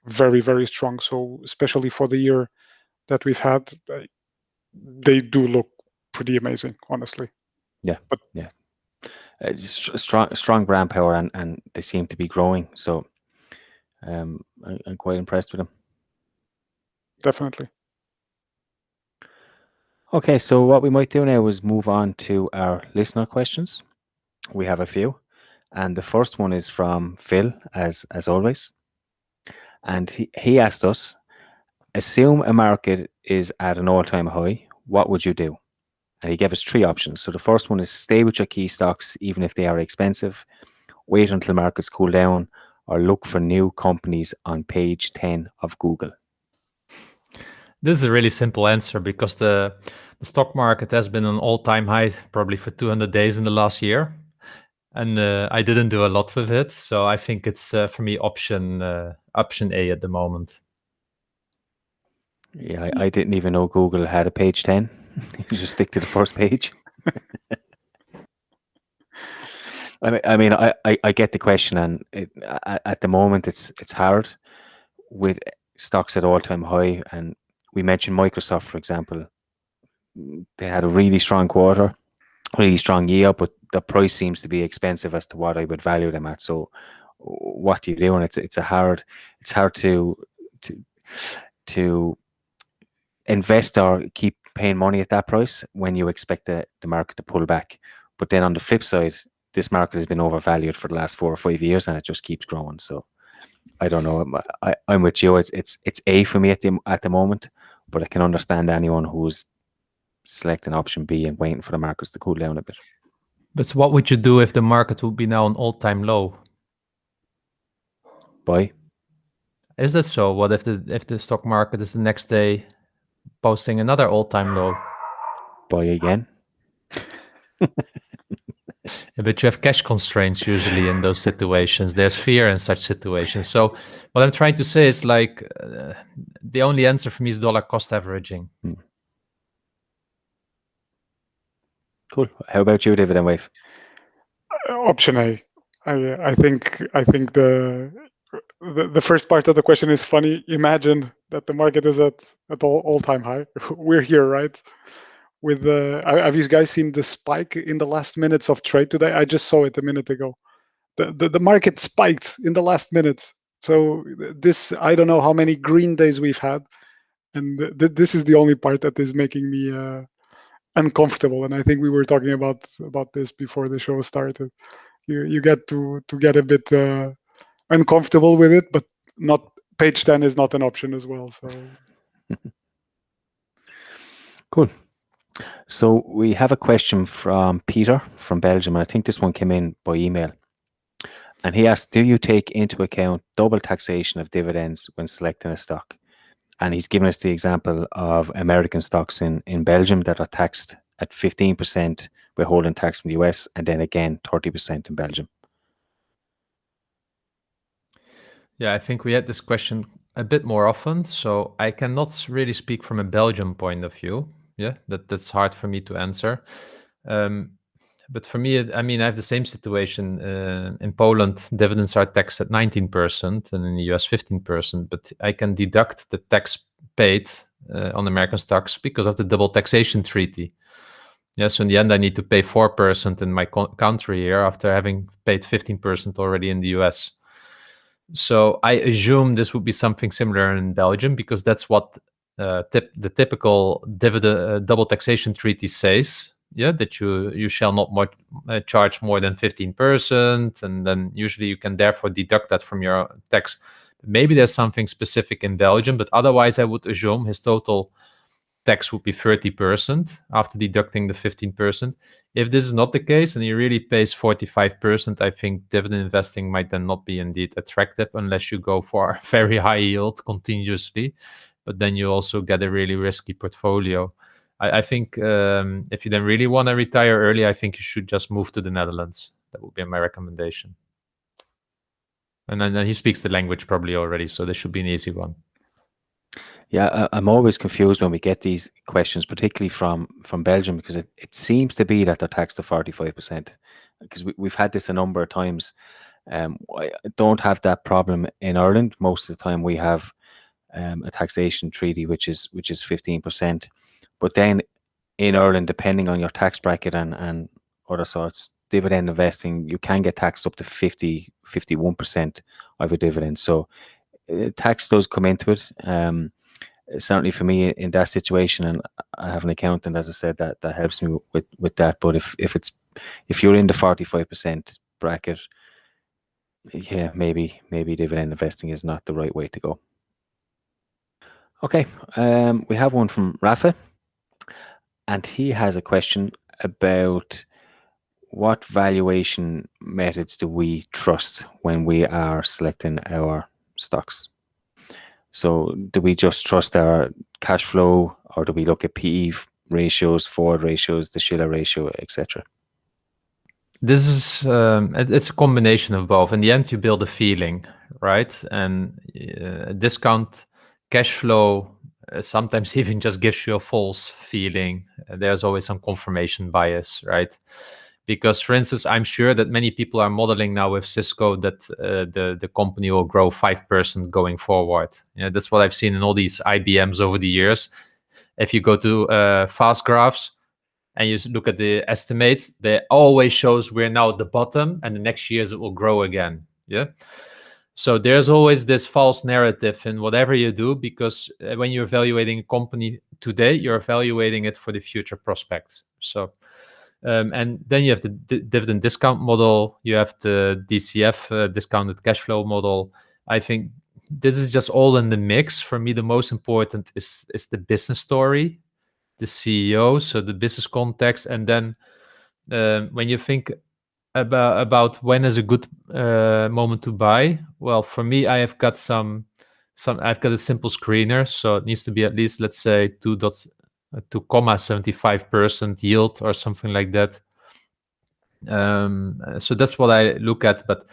very, very strong. So especially for the year that we've had, they do look pretty amazing, honestly. Yeah, but yeah, strong brand power, and they seem to be growing. So I'm quite impressed with them. Definitely. Okay, so what we might do now is move on to our listener questions. We have a few, and the first one is from Phil, as always, and he asked us, assume a market is at an all-time high, what would you do? And he gave us 3 options. So the first one is stay with your key stocks even if they are expensive, wait until markets cool down, or look for new companies on page 10 of Google. This is a really simple answer because the stock market has been an all-time high probably for 200 days in the last year. And I didn't do a lot with it. So I think it's, for me, option A at the moment. Yeah, I didn't even know Google had a page 10. You just stick to the first page. I mean, I get the question, and at the moment it's hard with stocks at all-time high. And we mentioned Microsoft, for example. They had a really strong quarter, really strong year, but the price seems to be expensive as to what I would value them at. So, what do you do? And it's hard to invest or keep paying money at that price when you expect the market to pull back. But then on the flip side, this market has been overvalued for the last 4 or 5 years, and it just keeps growing. So I don't know. I'm with you. It's A for me at the moment, but I can understand anyone who's selecting option B and waiting for the markets to cool down a bit. But what would you do if the market would be now an all-time low? Buy. Is that so? What if the stock market is the next day posting another all-time low? Buy again. But you have cash constraints usually in those situations. There's fear in such situations. So what I'm trying to say is like the only answer for me is dollar cost averaging. Cool. How about you, Dividend Wave? Option A. I think the first part of the question is funny. Imagine that the market is at all-time high. We're here, right? With have you guys seen the spike in the last minutes of trade today? I just saw it a minute ago. The market spiked in the last minute. So this, I don't know how many green days we've had, and this is the only part that is making me uncomfortable. And I think we were talking about this before the show started. You get to get a bit uncomfortable with it, but not page 10 is not an option as well. So cool. So we have a question from Peter from Belgium, and I think this one came in by email. And he asked, do you take into account double taxation of dividends when selecting a stock? And he's given us the example of American stocks in Belgium that are taxed at 15% withholding tax from the US, and then again 30% in Belgium. Yeah, I think we had this question a bit more often, so I cannot really speak from a Belgian point of view. Yeah, that's hard for me to answer. But for me, I mean, I have the same situation. In Poland, dividends are taxed at 19%, and in the US, 15%. But I can deduct the tax paid on American stocks because of the double taxation treaty. Yeah, so in the end, I need to pay 4% in my country here after having paid 15% already in the US. So I assume this would be something similar in Belgium because that's what the typical dividend double taxation treaty says. Yeah, that you shall not charge more than 15%, and then usually you can therefore deduct that from your tax. Maybe there's something specific in Belgium, but otherwise I would assume his total tax would be 30% after deducting the 15%. If this is not the case and he really pays 45%, I think dividend investing might then not be indeed attractive unless you go for a very high yield continuously. but then you also get a really risky portfolio. I think if you then really want to retire early, I think you should just move to the Netherlands. That would be my recommendation. And then he speaks the language probably already, so this should be an easy one. Yeah, I'm always confused when we get these questions, particularly from Belgium, because it seems to be that they're taxed to 45%. Because we've had this a number of times. I don't have that problem in Ireland. Most of the time, we have a taxation treaty which is 15%. But then in Ireland, depending on your tax bracket and other sorts, dividend investing, you can get taxed up to 51% of a dividend. So tax does come into it. Certainly for me in that situation, and I have an accountant, as I said, that helps me with that. But if you're in the 45% bracket, yeah, maybe dividend investing is not the right way to go. Okay, we have one from Rafa, and he has a question about what valuation methods do we trust when we are selecting our stocks. So do we just trust our cash flow, or do we look at PE ratios, forward ratios, the Schiller ratio, etc.? This is it's a combination of both. In the end, you build a feeling, right? And discount cash flow sometimes even just gives you a false feeling. There's always some confirmation bias, right? Because, for instance, I'm sure that many people are modeling now with Cisco that the company will grow 5% going forward. That's what I've seen in all these IBMs over the years. If you go to fast graphs and you look at the estimates, they always shows we're now at the bottom, and the next years it will grow again. Yeah. So there's always this false narrative in whatever you do, because when you're evaluating a company today, you're evaluating it for the future prospects. So. And then you have the dividend discount model. You have the DCF, discounted cash flow model. I think this is just all in the mix. For me, the most important is the business story, the CEO, so the business context. And then when you think about when is a good moment to buy, well, for me, I have got I've got a simple screener. So it needs to be at least, let's say, 2.75% yield or something like that. So that's what I look at. But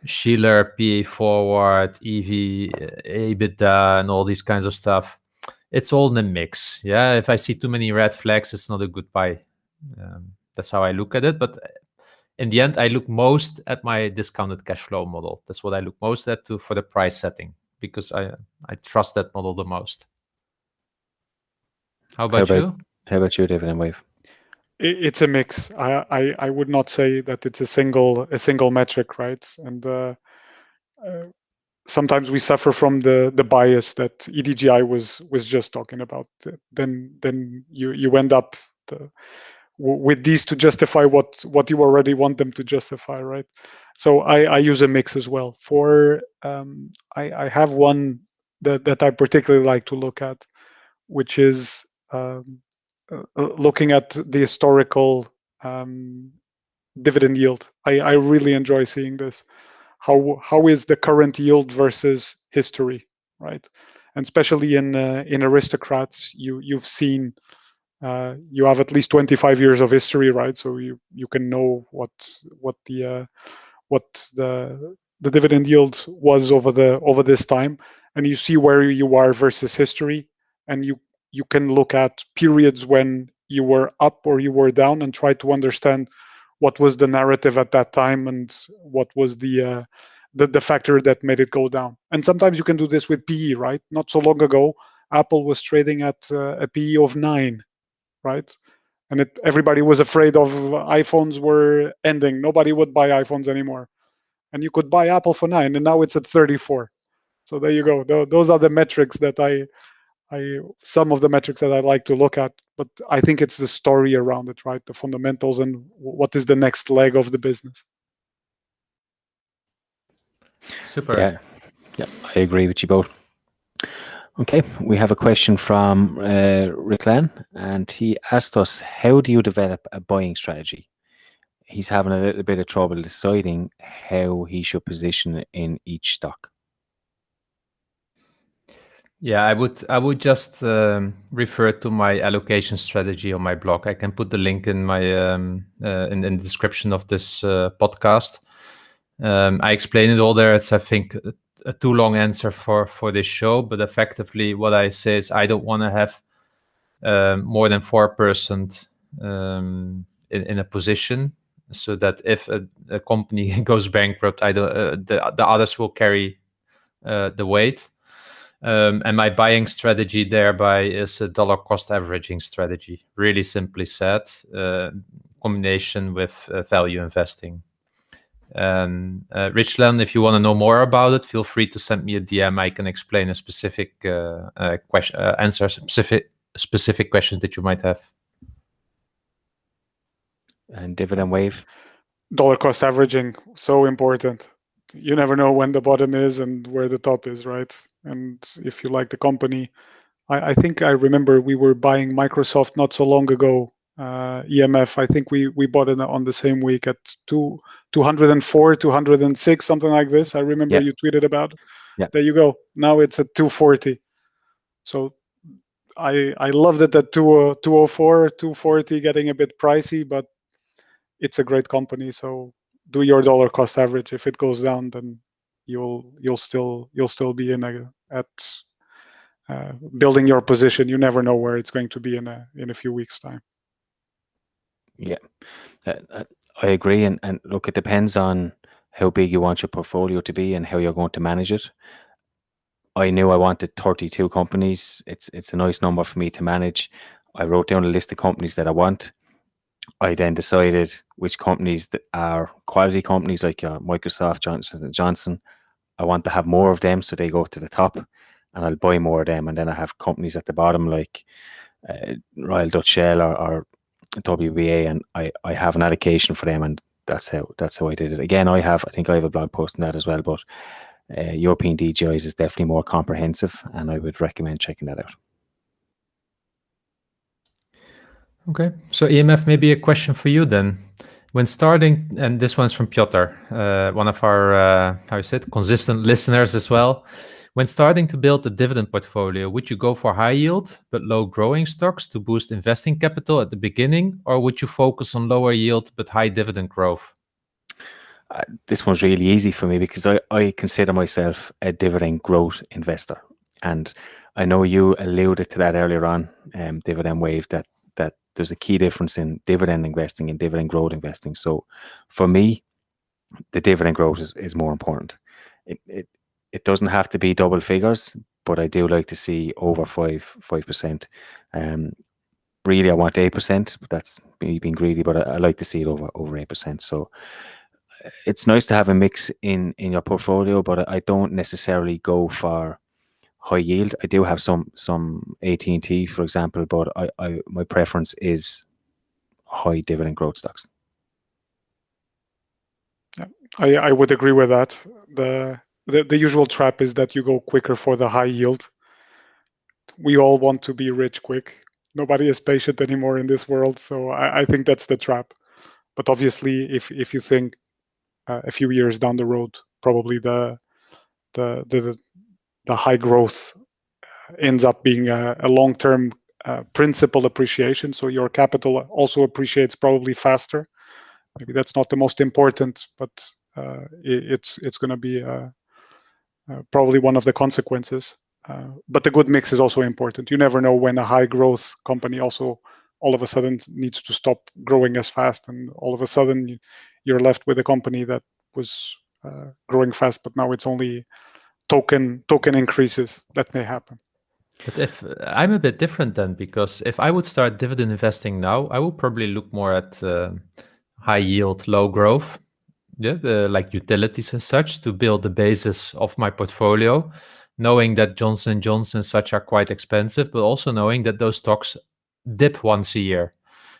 Schiller, PE forward, EV, EBITDA, and all these kinds of stuff, it's all in the mix. Yeah, if I see too many red flags, it's not a good buy. That's how I look at it. But in the end, I look most at my discounted cash flow model. That's what I look most at for the price setting, because I trust that model the most. How about you? How about you, Dividend Wave? It's a mix. I would not say that it's a single metric, right? And sometimes we suffer from the bias that EDGI was just talking about. Then you end up with these to justify what you already want them to justify, right? So I use a mix as well. For I have one that I particularly like to look at, which is looking at the historical dividend yield. I really enjoy seeing this. How is the current yield versus history, right? And especially in aristocrats, you've seen you have at least 25 years of history, right? So you can know what the dividend yield was over this time, and you see where you are versus history, and you can look at periods when you were up or you were down and try to understand what was the narrative at that time and what was the factor that made it go down. And sometimes you can do this with PE, right? Not so long ago, Apple was trading at a PE of 9, right? And everybody was afraid of iPhones were ending. Nobody would buy iPhones anymore. And you could buy Apple for 9, and now it's at 34. So there you go. Those are the metrics that some of the metrics that I like to look at, but I think it's the story around it, right? The fundamentals and what is the next leg of the business. Super. Yeah, I agree with you both. Okay, we have a question from Ricklan, and he asked us, how do you develop a buying strategy? He's having a little bit of trouble deciding how he should position in each stock. Yeah, I would just refer to my allocation strategy on my blog. I can put the link in my in the description of this podcast. I explain it all there. It's, I think, a too long answer for this show, but effectively what I say is I don't want to have more than 4% in a position, so that if a company goes bankrupt, I don't, the others will carry the weight. And my buying strategy thereby is a dollar cost averaging strategy, really simply said, combination with value investing. And Richland, if you want to know more about it, feel free to send me a DM. I can explain a specific question, answer specific questions that you might have. And Dividend Wave. Dollar cost averaging, so important. You never know when the bottom is and where the top is, right? And if you like the company, I think I remember we were buying Microsoft not so long ago. EMF, I think we bought it on the same week at 204, 206, something like this. I remember Yeah. you tweeted about. Yeah. There you go. Now it's at 240. So I loved it at 204, 240, getting a bit pricey, but it's a great company. So do your dollar cost average. If it goes down, then you'll still be at building your position. You never know where it's going to be in a few weeks' time. Yeah, I agree. And look, it depends on how big you want your portfolio to be and how you're going to manage it. I knew I wanted 32 companies. It's a nice number for me to manage. I wrote down a list of companies that I want. I then decided which companies that are quality companies like Microsoft, Johnson & Johnson. I want to have more of them so they go to the top, and I'll buy more of them. And then I have companies at the bottom like Royal Dutch Shell or WBA, and I have an allocation for them, and that's how I did it. Again, I think I have a blog post on that as well, but European DGIs is definitely more comprehensive, and I would recommend checking that out. Okay, so EMF, maybe a question for you then. When starting, and this one's from Piotr, one of our, how you said, consistent listeners as well. When starting to build a dividend portfolio, would you go for high yield but low growing stocks to boost investing capital at the beginning, or would you focus on lower yield but high dividend growth? This one's really easy for me because I consider myself a dividend growth investor. And I know you alluded to that earlier on, Dividend Wave, that there's a key difference in dividend investing and dividend growth investing. So for me, the dividend growth is more important. It doesn't have to be double figures, but I do like to see over 5%. Really, I want 8%, but that's me being greedy, but I like to see it over 8%. So it's nice to have a mix in your portfolio, but I don't necessarily go for high yield. I do have some AT&T, for example, but my preference is high dividend growth stocks. Yeah, I would agree with that. The usual trap is that you go quicker for the high yield. We all want to be rich quick. Nobody is patient anymore in this world, so I think that's the trap. But obviously, if you think a few years down the road, probably the high growth ends up being a long-term principal appreciation. So your capital also appreciates probably faster. Maybe that's not the most important, but it's going to be probably one of the consequences. But the good mix is also important. You never know when a high growth company also all of a sudden needs to stop growing as fast, and all of a sudden you're left with a company that was growing fast, but now it's only token increases. That may happen. But if I'm a bit different then, because if I would start dividend investing now, I would probably look more at high yield, low growth, like utilities and such, to build the basis of my portfolio, knowing that Johnson & Johnson and such are quite expensive, but also knowing that those stocks dip once a year.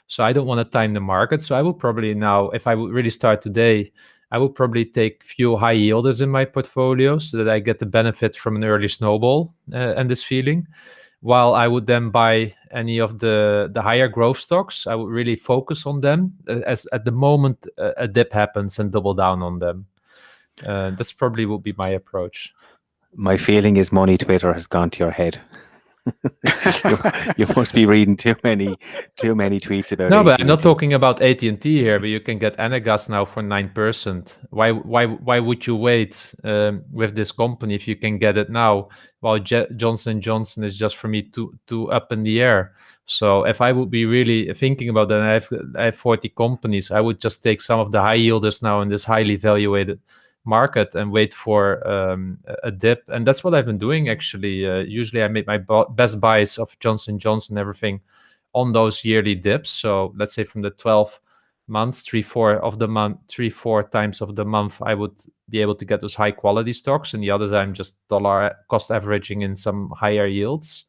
So I don't want to time the market. So I would probably now, if I would really start today, I would probably take few high yielders in my portfolio so that I get the benefit from an early snowball and this feeling. While I would then buy any of the higher growth stocks, I would really focus on them as at the moment a dip happens and double down on them. That's probably would be my approach. My feeling is money Twitter has gone to your head. you must be reading too many tweets about No, but AT&T. I'm not talking about AT&T here, but you can get Enegas now for 9%. Why would you wait with this company if you can get it now, while Johnson & Johnson is just, for me, too up in the air? So if I would be really thinking about that, and I have 40 companies, I would just take some of the high yielders now in this highly valuated market and wait for a dip. And that's what I've been doing, actually. Usually I make my best buys of Johnson & Johnson and everything on those yearly dips. So let's say from the 12 months, 3-4 times of the month, I would be able to get those high quality stocks, and the others I'm just dollar cost averaging in some higher yields,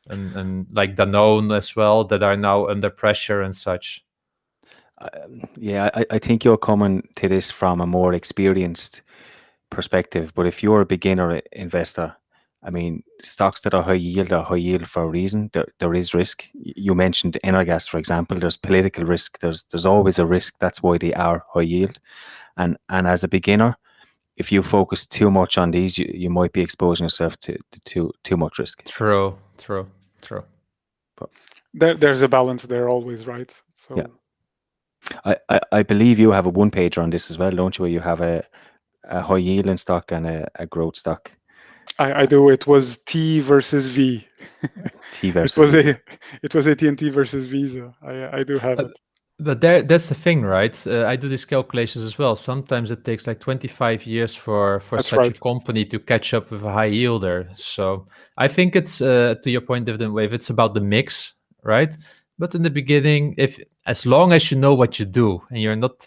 and like Danone as well, that are now under pressure and such. I think you're coming to this from a more experienced perspective, but if you're a beginner investor, I mean, stocks that are high yield for a reason. There is risk. You mentioned Energas, for example. There's political risk. There's always a risk. That's why they are high yield. And as a beginner, if you focus too much on these, you might be exposing yourself to too much risk. True. But there's a balance there always, right? So yeah. I believe you have a one pager on this as well, don't you? Where you have a high yielding stock and a growth stock. I do. It was T versus V. T versus it was AT&T versus Visa. I do have it. But that's the thing, right? I do these calculations as well. Sometimes it takes like 25 years for That's such right. a company to catch up with a high yielder. So I think it's, to your point, Dividend Wave, it's about the mix, right? But in the beginning, as long as you know what you do and you're not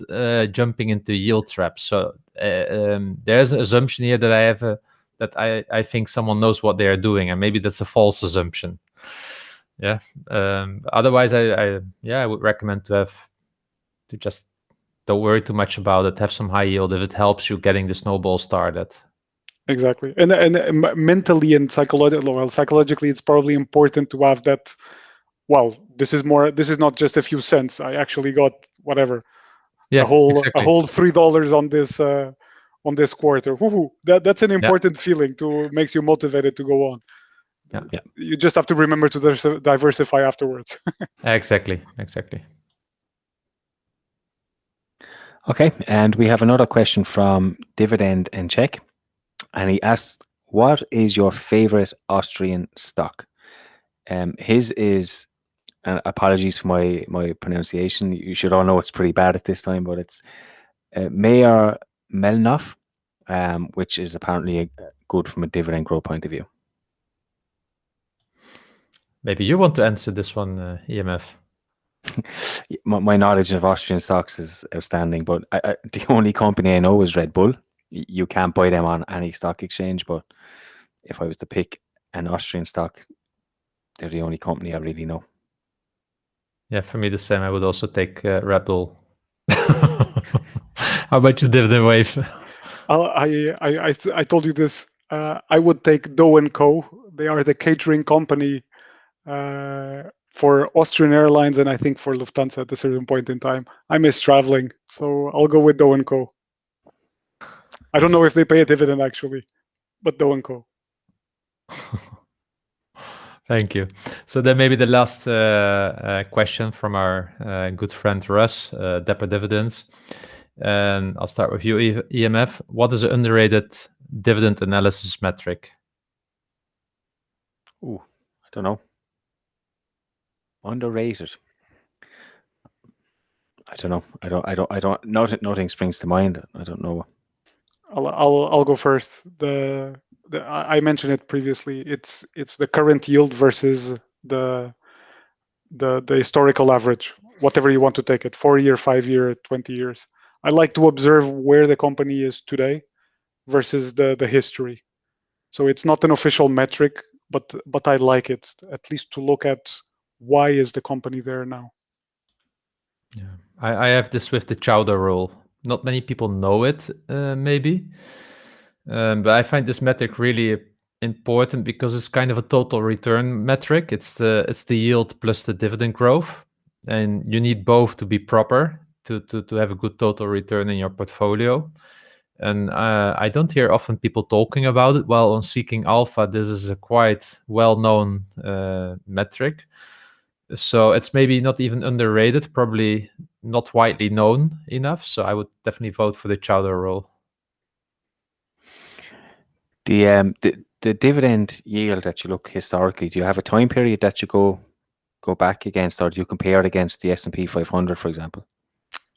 jumping into yield traps. So there's an assumption here that I have that I think someone knows what they are doing, and maybe that's a false assumption. Yeah. Otherwise, I would recommend to just don't worry too much about it. Have some high yield if it helps you getting the snowball started. Exactly, and mentally and psychologically, it's probably important to have that. Well, this is not just a few cents. I actually got whatever, a whole $3 on this quarter. Woo-hoo. That's an important feeling makes you motivated to go on. Yeah. You just have to remember to diversify afterwards. Exactly. Okay, and we have another question from Dividend and Check, and he asked, "What is your favorite Austrian stock?" His is, and apologies for my pronunciation. You should all know it's pretty bad at this time, but it's Mayer Melnoff, which is apparently good from a dividend growth point of view. Maybe you want to answer this one, EMF. My knowledge of Austrian stocks is outstanding, but the only company I know is Red Bull. You can't buy them on any stock exchange, but if I was to pick an Austrian stock, they're the only company I really know. Yeah, for me the same. I would also take Red Bull. How about you, Dividend Wave? I told you this. I would take Dough & Co. They are the catering company for Austrian Airlines, and I think for Lufthansa at a certain point in time. I miss traveling, so I'll go with Dough & Co. I don't know if they pay a dividend actually, but Dough & Co. Thank you. So then maybe the last question from our good friend Russ, Dapper Dividends. And I'll start with you, EMF. What is an underrated dividend analysis metric? Ooh, I don't know. Underrated. I don't know. Nothing springs to mind. I don't know. I'll go first. I mentioned it previously. It's the current yield versus the historical average, whatever you want to take it, 4-year, 5-year, 20 years. I like to observe where the company is today versus the history. So it's not an official metric, but I like it at least to look at why is the company there now. Yeah, I have this with the Chowder rule. Not many people know it, maybe, but I find this metric really important because it's kind of a total return metric. It's the yield plus the dividend growth, and you need both to be proper to have a good total return in your portfolio. And I don't hear often people talking about it. Well, on Seeking Alpha, this is a quite well-known metric. So it's maybe not even underrated, probably not widely known enough. So I would definitely vote for the Chowder rule. The dividend yield that you look historically, do you have a time period that you go back against, or do you compare it against the S&P 500, for example?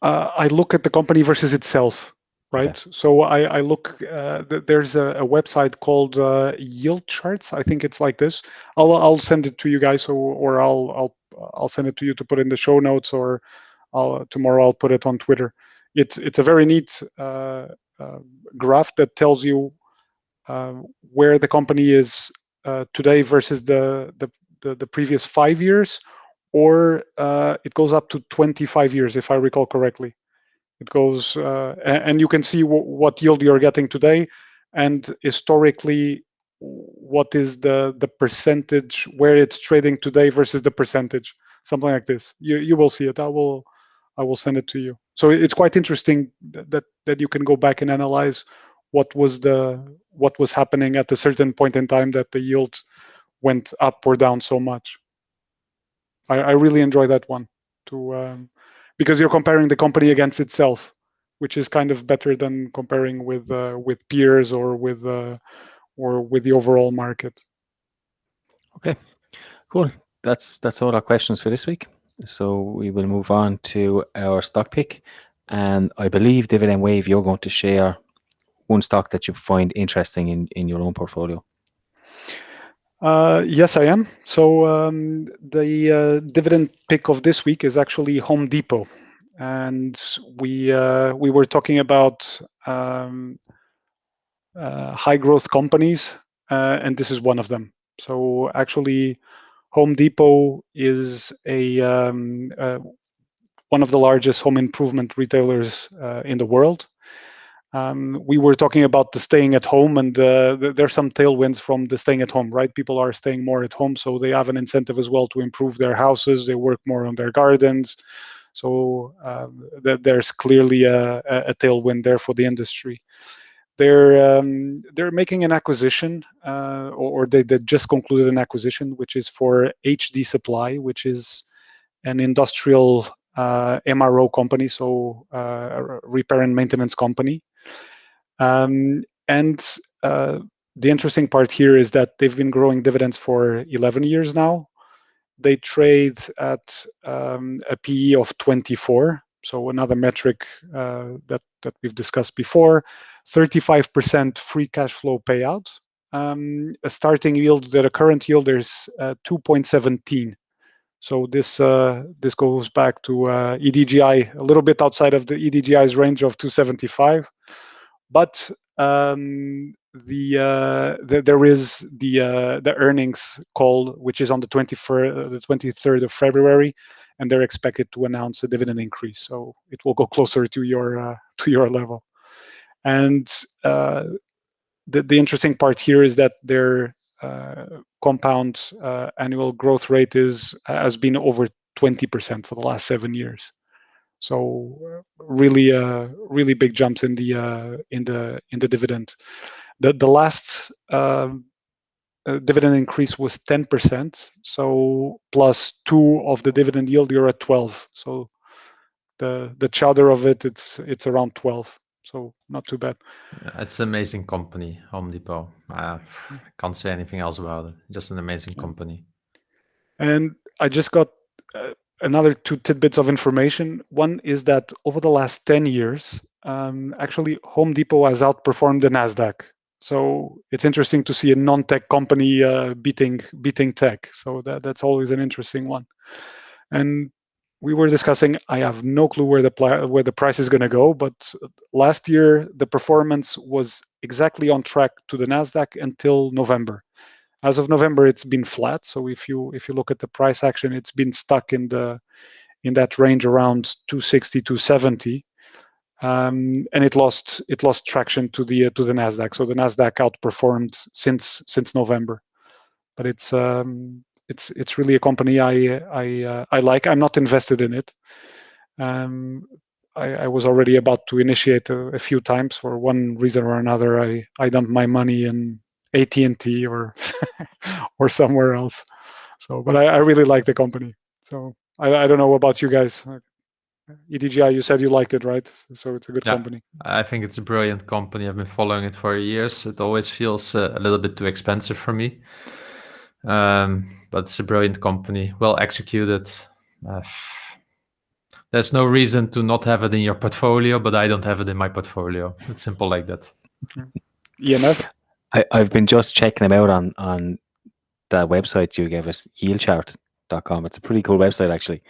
I look at the company versus itself, right? Okay. So I look. There's a website called Yield Charts. I think it's like this. I'll send it to you guys, or I'll send it to you to put in the show notes, or tomorrow I'll put it on Twitter. It's a very neat graph that tells you where the company is today versus the previous 5 years, or it goes up to 25 years, if I recall correctly. It goes, and you can see what yield you're getting today, and historically, what is the percentage where it's trading today versus the percentage, something like this. You will see it. I will send it to you. So it's quite interesting that you can go back and analyze what was happening at a certain point in time that the yield went up or down so much. I really enjoy that one because you're comparing the company against itself, which is kind of better than comparing with peers or with the overall market. Okay, cool. That's all our questions for this week. So we will move on to our stock pick, and I believe Dividend Wave, you're going to share one stock that you find interesting in your own portfolio. Yes, I am. So the dividend pick of this week is actually Home Depot, and we were talking about high growth companies, and this is one of them. So actually, Home Depot is one of the largest home improvement retailers in the world. We were talking about the staying at home, and there's some tailwinds from the staying at home, right? People are staying more at home, so they have an incentive as well to improve their houses. They work more on their gardens. So there's clearly a tailwind there for the industry. They're making an acquisition, or they just concluded an acquisition, which is for HD Supply, which is an industrial MRO company, so a repair and maintenance company. And the interesting part here is that they've been growing dividends for 11 years now. They trade at a PE of 24, so another metric that we've discussed before. 35% free cash flow payout. A starting yield, the current yield is 2.17. So this goes back to EDGI, a little bit outside of the EDGI's range of 275, but there is the earnings call, which is on the 23rd of February, and they're expected to announce a dividend increase. So it will go closer to your level. And the interesting part here is that their compound annual growth rate has been over 20% for the last 7 years. So really big jumps in the dividend. The last dividend increase was 10%. So plus 2 of the dividend yield, you're at 12. So the chowder of it's around 12. So not too bad. It's an amazing company, Home Depot. I can't say anything else about it. Just an amazing company. And I just got another 2 tidbits of information. One is that over the last 10 years, actually Home Depot has outperformed the Nasdaq. So it's interesting to see a non-tech company beating tech. So that's always an interesting one. And we were discussing, I have no clue where the price is going to go, but last year the performance was exactly on track to the Nasdaq until November. As of November, it's been flat. So if you look at the price action, it's been stuck in that range around 260, 270, and it lost traction to the Nasdaq. So the Nasdaq outperformed since November, but it's really a company I like. I'm not invested in it. I was already about to initiate a few times. For one reason or another, I dumped my money in AT&T or or somewhere else. So, but I really like the company. So I don't know about you guys. EDGI, you said you liked it, right? So it's a good company. I think it's a brilliant company. I've been following it for years. It always feels a little bit too expensive for me. But it's a brilliant company, well executed. There's no reason to not have it in your portfolio, but I don't have it in my portfolio. It's simple like that. EMF? I've been just checking them out on that website you gave us, yieldchart.com. It's a pretty cool website, actually.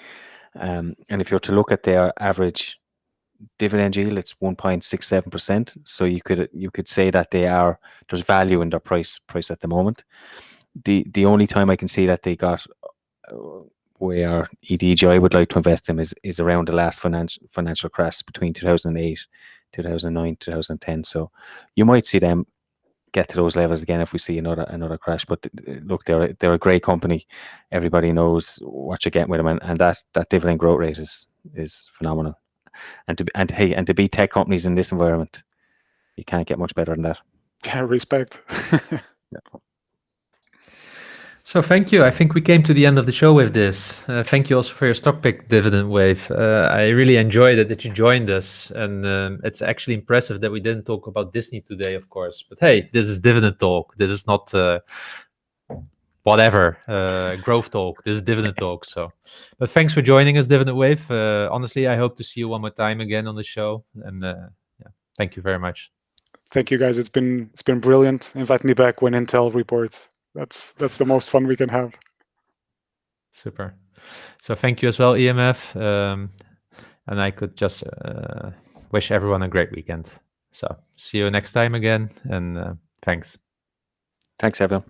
And if you're to look at their average dividend yield, it's 1.67%. So you could say that there's value in their price at the moment. The only time I can see that they got where EDGI would like to invest in is around the last financial crash between 2008, 2009, 2010. So you might see them get to those levels again if we see another crash. But look, they're a great company. Everybody knows what you're getting with them, and that dividend growth rate is phenomenal. And to be tech companies in this environment, you can't get much better than that. Yeah, respect. So thank you. I think we came to the end of the show with this. Thank you also for your stock pick, Dividend Wave. I really enjoyed it that you joined us. And it's actually impressive that we didn't talk about Disney today, of course. But hey, this is Dividend Talk. This is not growth talk. This is Dividend Talk. So, but thanks for joining us, Dividend Wave. Honestly, I hope to see you one more time again on the show. And thank you very much. Thank you, guys. It's been brilliant. Invite me back when Intel reports. That's the most fun we can have. Super. So thank you as well, EMF. And I could just wish everyone a great weekend. So see you next time again. And thanks. Thanks, everyone.